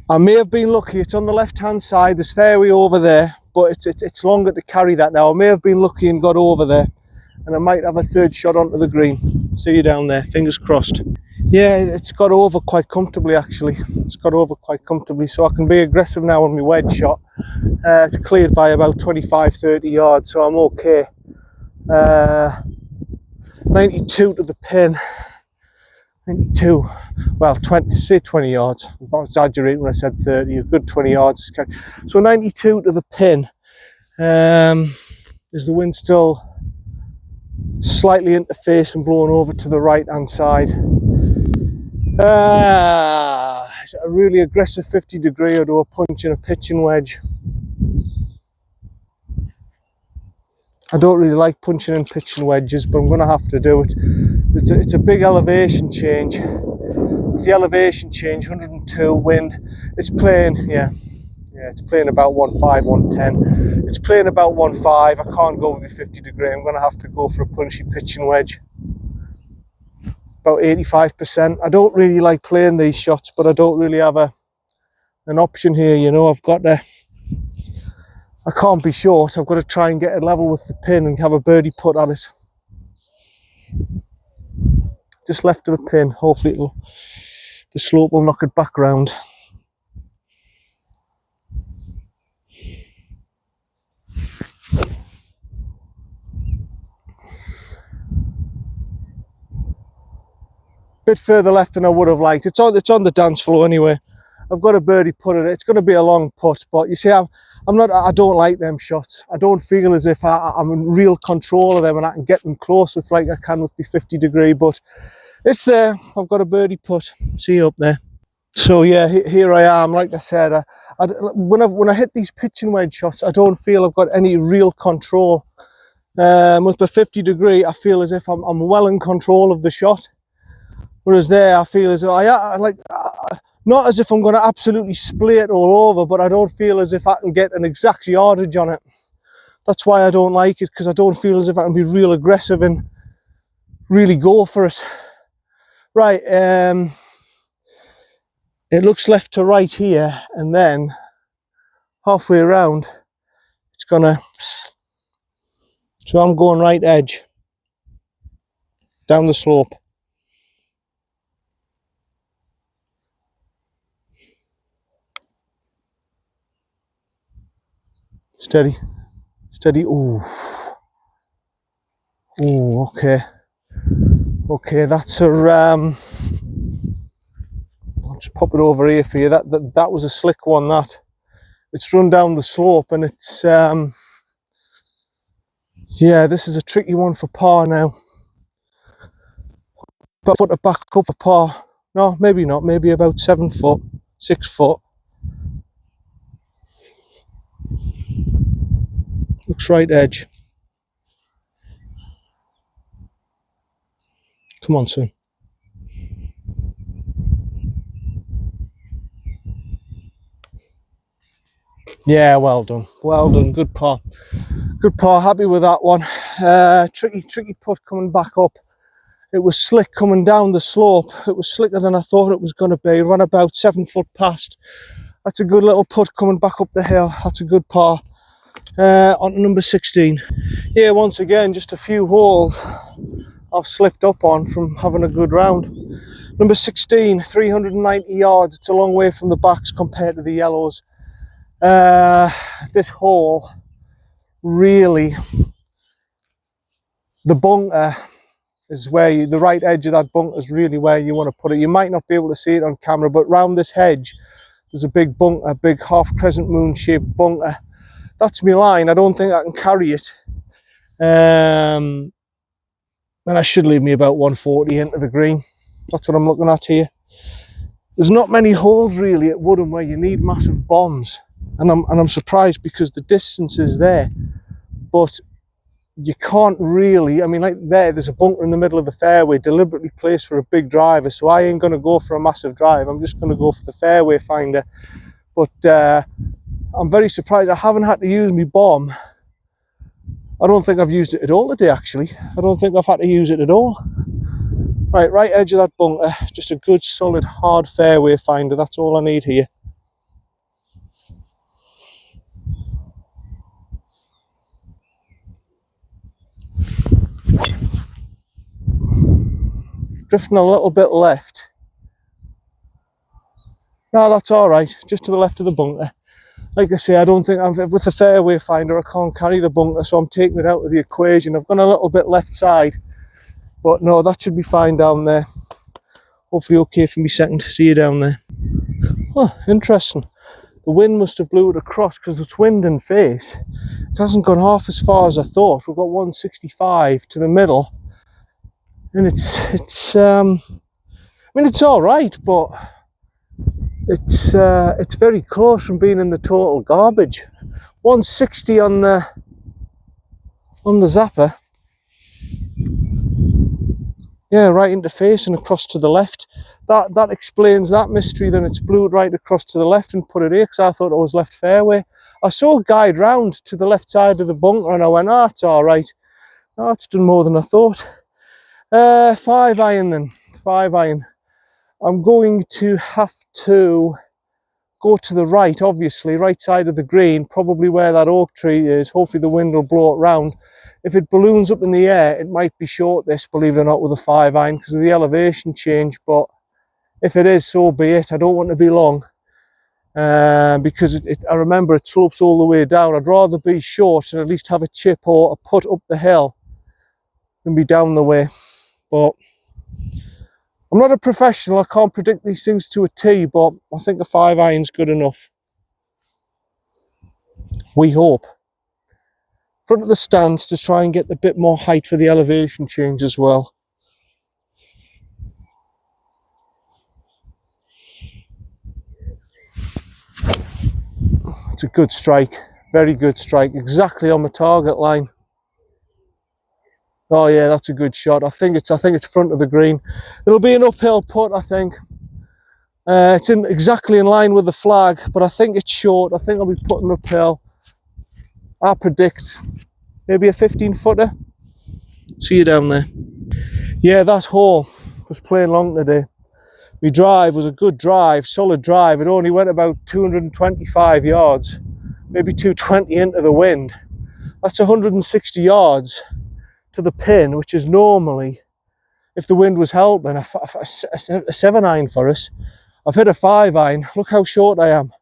Speaker 1: I may have been lucky. It's on the left-hand side. There's fairway over there, but it's longer to carry that now. I may have been lucky and got over there, and I might have a third shot onto the green. See you down there. Fingers crossed. Yeah, it's got over quite comfortably, actually. It's got over quite comfortably, so I can be aggressive now on my wedge shot. It's cleared by about 25-30 yards, so I'm okay. 92 to the pin. 92, well, 20 yards. I'm exaggerating when I said 30, a good 20 yards. So 92 to the pin. Is the wind still slightly interface and blowing over to the right hand side? Is it a really aggressive 50 degree, or do I punch in a pitching wedge? I don't really like punching in pitching wedges, but I'm going to have to do it. It's a big elevation change. With the elevation change, 102 wind, it's playing, yeah, it's playing about 1.5, 110. It's playing about 1.5. I can't go with a 50 degree. I'm going to have to go for a punchy pitching wedge. About 85%. I don't really like playing these shots, but I don't really have an option here, you know. I've got to, I can't be short. I've got to try and get it level with the pin and have a birdie putt at it. Just left of the pin. Hopefully the slope will knock it back round. bit further left than I would have liked. It's on the dance floor anyway. I've got a birdie putt at it. It's going to be a long putt, but you see, I don't like them shots. I don't feel as if I'm in real control of them and I can get them close with like I can with the 50 degree, but it's there. I've got a birdie putt. See you up there. So yeah, here I am. Like I said, when I hit these pitching wedge shots, I don't feel I've got any real control. With the 50 degree, I feel as if I'm well in control of the shot. Whereas there, I feel as though not as if I'm going to absolutely splay it all over, but I don't feel as if I can get an exact yardage on it. That's why I don't like it, because I don't feel as if I can be real aggressive and really go for it. Right, it looks left to right here, and then halfway around, it's gonna, so I'm going right edge, down the slope. Steady, steady, ooh. Ooh, okay. Okay, that's a, I'll just pop it over here for you. That was a slick one, that. It's run down the slope, and it's, yeah, this is a tricky one for par now. But put it back up for par. No, maybe not, maybe about 7 foot, 6 foot. Looks right edge. Come on, son. Yeah, well done. Well done. Good par. Good par. Happy with that one. Tricky putt coming back up. It was slick coming down the slope. It was slicker than I thought it was going to be. Ran about 7 foot past. That's a good little putt coming back up the hill. That's a good par. On to number 16. Yeah, once again, just a few holes I've slipped up on from having a good round. Number 16, 390 yards. It's a long way from the backs compared to the yellows. This hole, really, the bunker is where the right edge of that bunker is really where you want to put it. You might not be able to see it on camera, but round this hedge, there's a big bunker, a big half crescent moon shaped bunker. That's my line. I don't think I can carry it. And that should leave me about 140 into the green. That's what I'm looking at here. There's not many holes really at Woodham where you need massive bombs, and I'm surprised because the distance is there, but you can't really. I mean, like there's a bunker in the middle of the fairway, deliberately placed for a big driver. So I ain't going to go for a massive drive. I'm just going to go for the fairway finder. But I'm very surprised I haven't had to use my bomb. I don't think I've used it at all today, actually. I don't think I've had to use it at all. Right edge of that bunker, just a good, solid, hard fairway finder. That's all I need here. Drifting a little bit left. No, that's all right. Just to the left of the bunker. Like I say, I don't think with the fairway finder, I can't carry the bunker, so I'm taking it out of the equation. I've gone a little bit left side, but no, that should be fine down there. Hopefully okay for me second. See you down there. Oh, interesting. The wind must have blew it across because it's wind and face. It hasn't gone half as far as I thought. We've got 165 to the middle, and it's I mean, it's all right, but it's very close from being in the total garbage. 160 on the zapper. Yeah, right into face and across to the left. That explains that mystery. Then it's blew it right across to the left and put it here, because I thought it was left fairway. I saw a guide round to the left side of the bunker and I went, oh, it's all right. Oh, it's done more than I thought. 5 iron then. 5 iron. I'm going to have to go to the right, obviously, right side of the green, probably where that oak tree is. Hopefully the wind will blow it round. If it balloons up in the air, it might be short this, believe it or not, with a 5 iron because of the elevation change. But if it is, so be it. I don't want to be long because I remember it slopes all the way down. I'd rather be short and at least have a chip or a putt up the hill than be down the way. But I'm not a professional, I can't predict these things to a T, but I think a 5-iron's good enough. We hope. Front of the stance to try and get a bit more height for the elevation change as well. It's a good strike, very good strike, exactly on the target line. Oh yeah, that's a good shot. I think it's front of the green. It'll be an uphill putt, I think. It's exactly in line with the flag, but I think it's short. I think I'll be putting uphill. I predict maybe a 15-footer. See you down there. Yeah, that hole was playing long today. My drive was a good drive, solid drive. It only went about 225 yards, maybe 220 into the wind. That's 160 yards to the pin, which is normally, if the wind was helping, a 7-iron for us. I've hit a 5-iron. Look how short I am.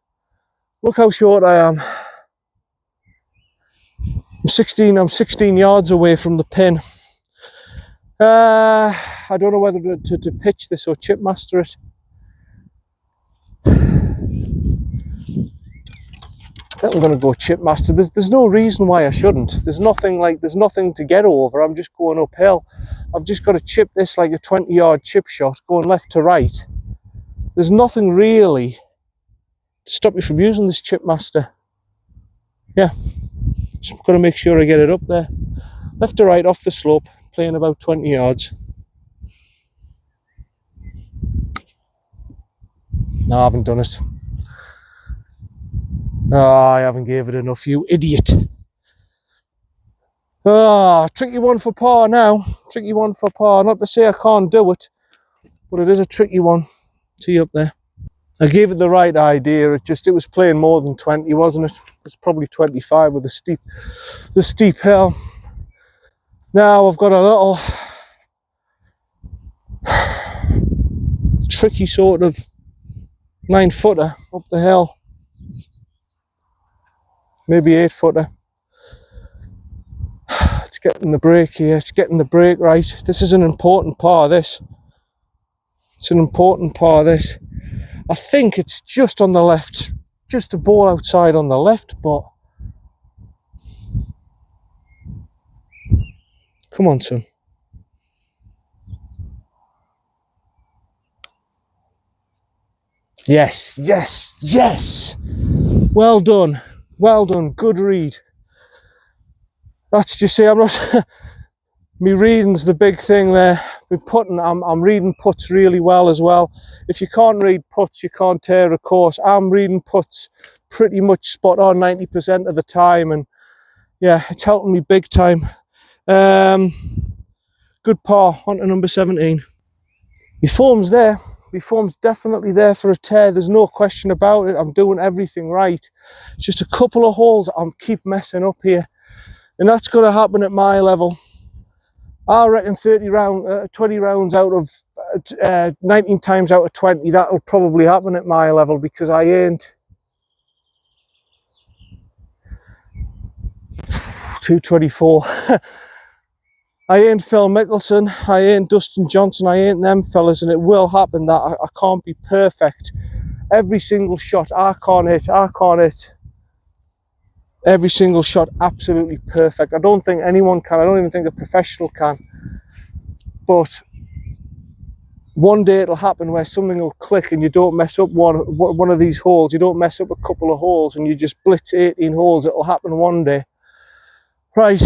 Speaker 1: Look how short I am. I'm 16 yards away from the pin. I don't know whether to pitch this or chip master it. I think I'm going to go chip master. There's no reason why I shouldn't. There's nothing to get over. I'm just going uphill. I've just got to chip this like a 20-yard chip shot, going left to right. There's nothing really to stop me from using this chip master. Yeah, just got to make sure I get it up there. Left to right off the slope, playing about 20 yards. No, I haven't done it. Oh, I haven't gave it enough, you idiot. Ah, tricky one for par now. Tricky one for par. Not to say I can't do it, but it is a tricky one. See you up there. I gave it the right idea. It was playing more than 20, wasn't it? It's probably 25 with the steep hill. Now I've got a little tricky sort of 9-footer up the hill. Maybe 8-footer. It's getting the break here. It's getting the break right. This is an important par, this. It's an important par, this. I think it's just on the left. Just a ball outside on the left, but... Come on, son. Yes, yes, yes! Well done. Well done. Good read. That's just say I'm not... Me reading's the big thing there. I'm reading putts really well as well. If you can't read putts, you can't tear a course. I'm reading putts pretty much spot on 90% of the time, and yeah, it's helping me big time. Good par, on to number 17. My form's there. My form's definitely there for a tear. There's no question about it. I'm doing everything right. It's just a couple of holes I keep messing up here, and that's going to happen at my level. I reckon 20 rounds out of 19 times out of 20, that'll probably happen at my level, because I ain't 224. I ain't Phil Mickelson, I ain't Dustin Johnson, I ain't them fellas, and it will happen that I can't be perfect. Every single shot I can't hit. Every single shot absolutely perfect. I don't think anyone can. I don't even think a professional can. But one day it'll happen where something will click and you don't mess up one of these holes. You don't mess up a couple of holes and you just blitz 18 holes. It'll happen one day. Right.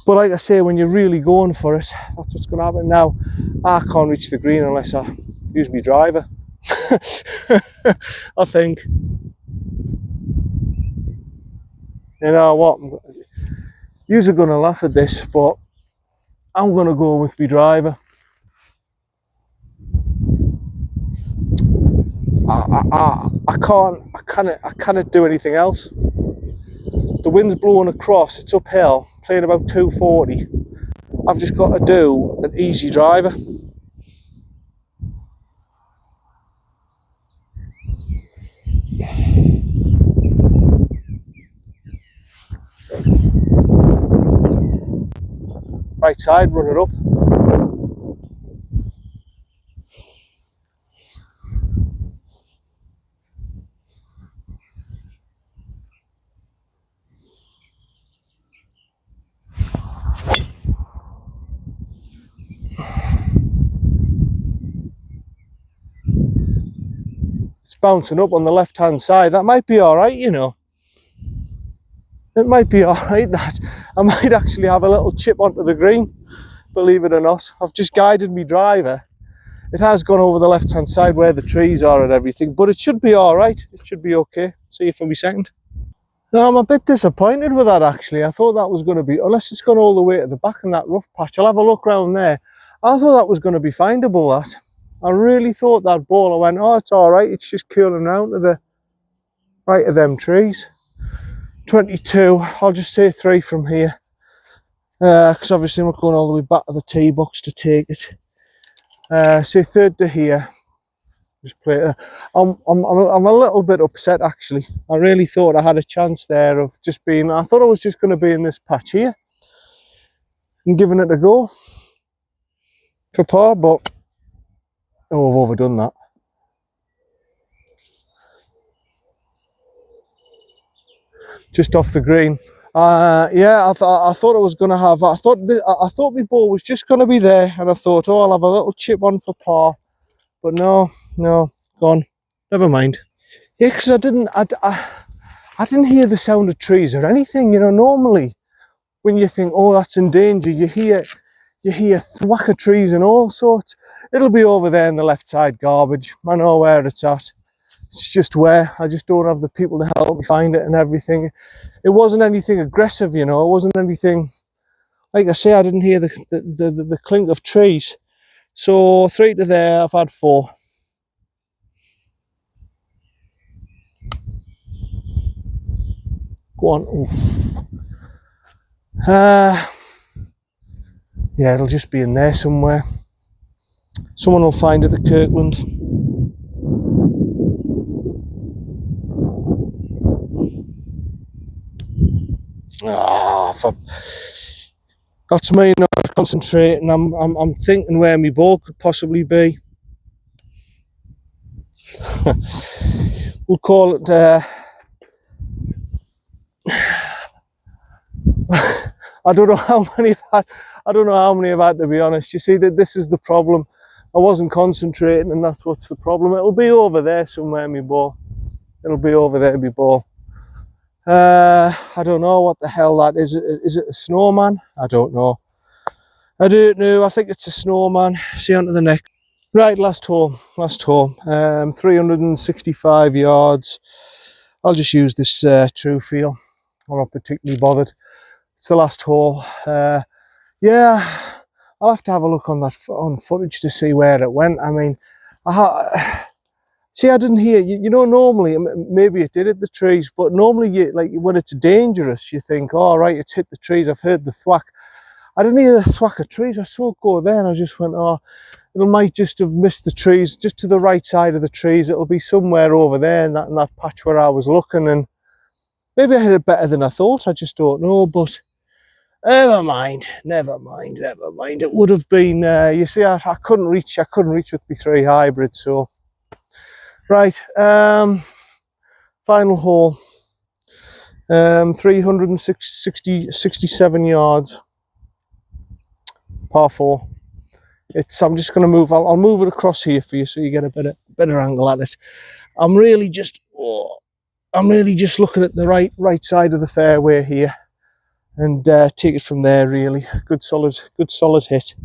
Speaker 1: But like I say, when you're really going for it, that's what's going to happen. Now, I can't reach the green unless I use my driver. I think. You know what? You're going to laugh at this, but I'm going to go with my driver. I can't do anything else. The wind's blowing across, it's uphill, playing about 240. I've just got to do an easy driver. right side, run it up. It's bouncing up on the left hand side. That might be all right, you know. It might be all right that I might actually have a little chip onto the green, believe it or not. I've just guided my driver. It has gone over the left hand side where the trees are and everything, but it should be all right. It should be okay. See you for me second. No, I'm a bit disappointed with that actually. I thought that was going to be, unless it's gone all the way to the back in that rough patch. I'll have a look round there. I thought that was going to be findable, that. I really thought that ball, I went, oh, it's all right. It's just curling around to the right of them trees. 22, I'll just say 3 from here. Because obviously I'm not going all the way back to the tee box to take it. Say 3rd to here. Just play it. I'm a little bit upset actually. I really thought I had a chance there of just being, I thought I was just going to be in this patch here and giving it a go for par, but oh, I've overdone that. Just off the green. Yeah, I thought I was going to have, I thought my ball was just going to be there, and I thought, oh, I'll have a little chip on for par, but no, gone. Never mind. Yeah, because I didn't hear the sound of trees or anything. You know, normally when you think, oh, that's in danger, you hear thwack of trees and all sorts. It'll be over there in the left side garbage. I know where it's at. It's just where I just don't have the people to help me find it and everything. It wasn't anything aggressive, you know. It wasn't anything, like I say, I didn't hear the clink of trees. So 3 to there, I've had 4. Go on. Yeah, it'll just be in there somewhere. Someone will find it at Kirkland. That's me not concentrating. I'm thinking where my ball could possibly be. We'll call it. I don't know how many I've had, to be honest. You see, that this is the problem. I wasn't concentrating, and that's what's the problem. It'll be over there somewhere, my ball. It'll be over there, my ball. I don't know what the hell that is. Is it a snowman? I don't know. I think it's a snowman. See, on to the next. Right, last hole. 365 yards. I'll just use this true feel. I'm not particularly bothered. It's the last hole. Yeah, I'll have to have a look on footage to see where it went. I mean, see, I didn't hear, you know, normally, maybe it did hit the trees, but normally, like, when it's dangerous, you think, oh, right, it's hit the trees, I've heard the thwack. I didn't hear the thwack of trees. I saw it go there, and I just went, oh, it might just have missed the trees, just to the right side of the trees. It'll be somewhere over there in that patch where I was looking, and maybe I hit it better than I thought. I just don't know, but never mind. It would have been, you see, I couldn't reach with my 3 hybrid, so. Right, final hole, 367 yards, par 4. I'm just going to move, I'll move it across here for you so you get a better angle at it. I'm really just looking at the right side of the fairway here, and take it from there, really. Good solid hit.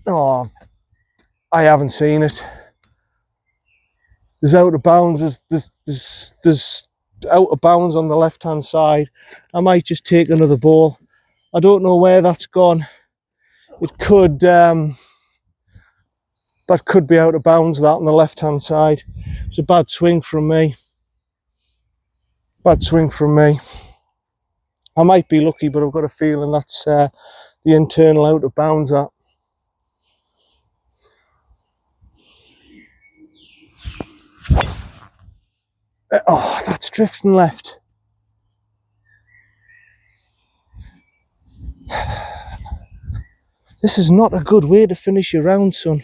Speaker 1: Oh, I haven't seen it. There's out of bounds. There's out of bounds on the left hand side. I might just take another ball. I don't know where that's gone. It could that could be out of bounds, that on the left hand side. It's a bad swing from me. I might be lucky, but I've got a feeling that's the internal out of bounds. That Oh, that's drifting left. This is not a good way to finish your round, son.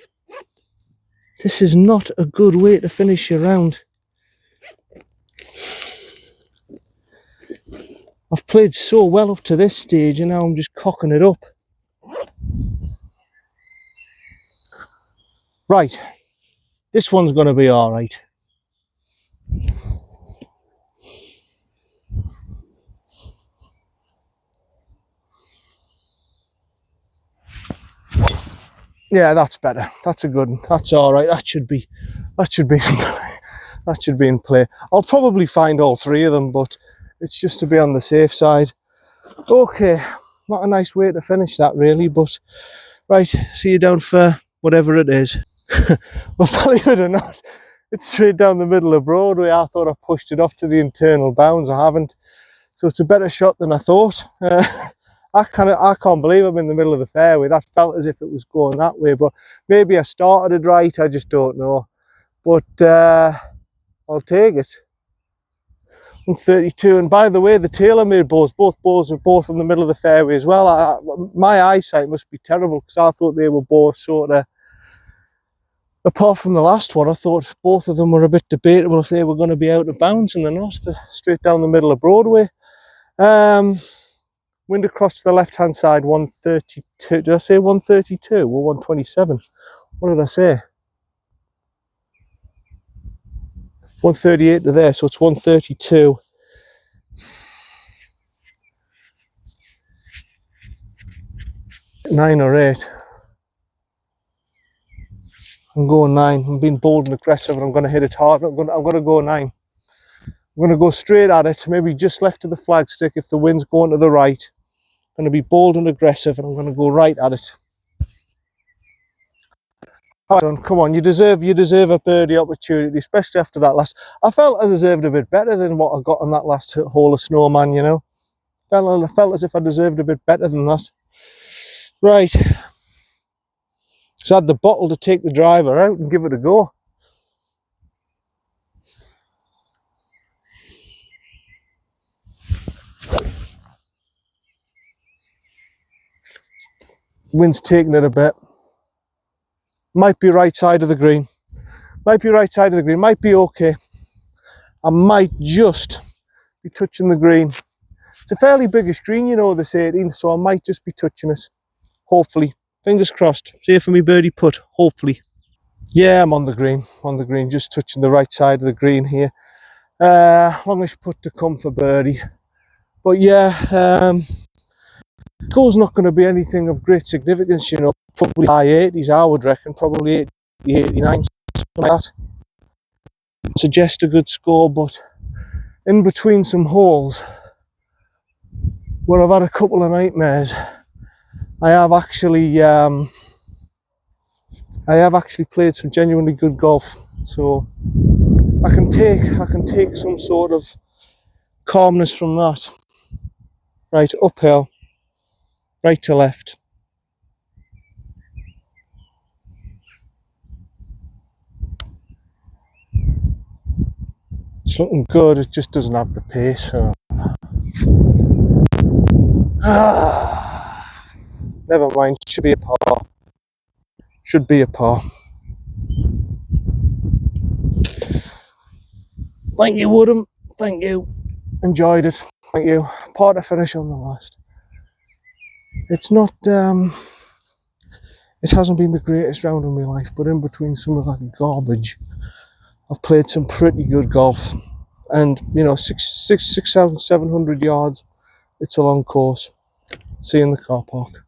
Speaker 1: This is not a good way to finish your round. I've played so well up to this stage and now I'm just cocking it up. Right, this one's going to be all right. Yeah, that's better. That's a good one. That's all right. That should be that should be in play. I'll probably find all three of them, but it's just to be on the safe side. Okay, not a nice way to finish that really, but right, see you down for whatever it is. Well, believe it or not, it's straight down the middle of Broadway. I thought I pushed it off to the internal bounds. I haven't, so it's a better shot than I thought. I can't believe I'm in the middle of the fairway. That felt as if it was going that way, but maybe I started it right. I just don't know. But I'll take it. 132, and by the way, the tailor-made balls, both balls were both in the middle of the fairway as well. My eyesight must be terrible because I thought they were both sort of, apart from the last one, I thought both of them were a bit debatable if they were going to be out of bounds, and they're not. They're straight down the middle of Broadway. Wind across to the left-hand side, 132. Did I say 132 or 127? What did I say? 138 to there, so it's 132. Nine or eight. I'm going 9. I'm being bold and aggressive, and I'm going to hit it hard. I'm going to go 9. I'm going to go straight at it, maybe just left of the flagstick if the wind's going to the right. I'm going to be bold and aggressive, and I'm going to go right at it. Come on, you deserve a birdie opportunity, especially after that last. I felt I deserved a bit better than what I got on that last hole of Snowman, you know. I felt as if I deserved a bit better than that. Right. So I had the bottle to take the driver out and give it a go. Wind's taking it a bit. Might be right side of the green. Might be right side of the green. Might be okay. I might just be touching the green. It's a fairly biggish green, you know, this 18th, so I might just be touching it. Hopefully. Fingers crossed. Safe for me birdie putt. Hopefully. Yeah, I'm on the green. Just touching the right side of the green here. Longish putt to come for birdie. But yeah, goal's not going to be anything of great significance, you know. Probably high 80s, I would reckon. Probably 80, 89, something like that. Suggest a good score, but in between some holes where I've had a couple of nightmares, I have actually played some genuinely good golf, so I can take some sort of calmness from that. Right, uphill, right to left. It's looking good, it just doesn't have the pace. So. Never mind, should be a par. Should be a par. Thank you, Woodham. Thank you. Enjoyed it. Thank you. Par to finish on the last. It's not, it hasn't been the greatest round of my life, but in between some of that garbage, I've played some pretty good golf. And, you know, 6,700 yards. It's a long course. See you in the car park.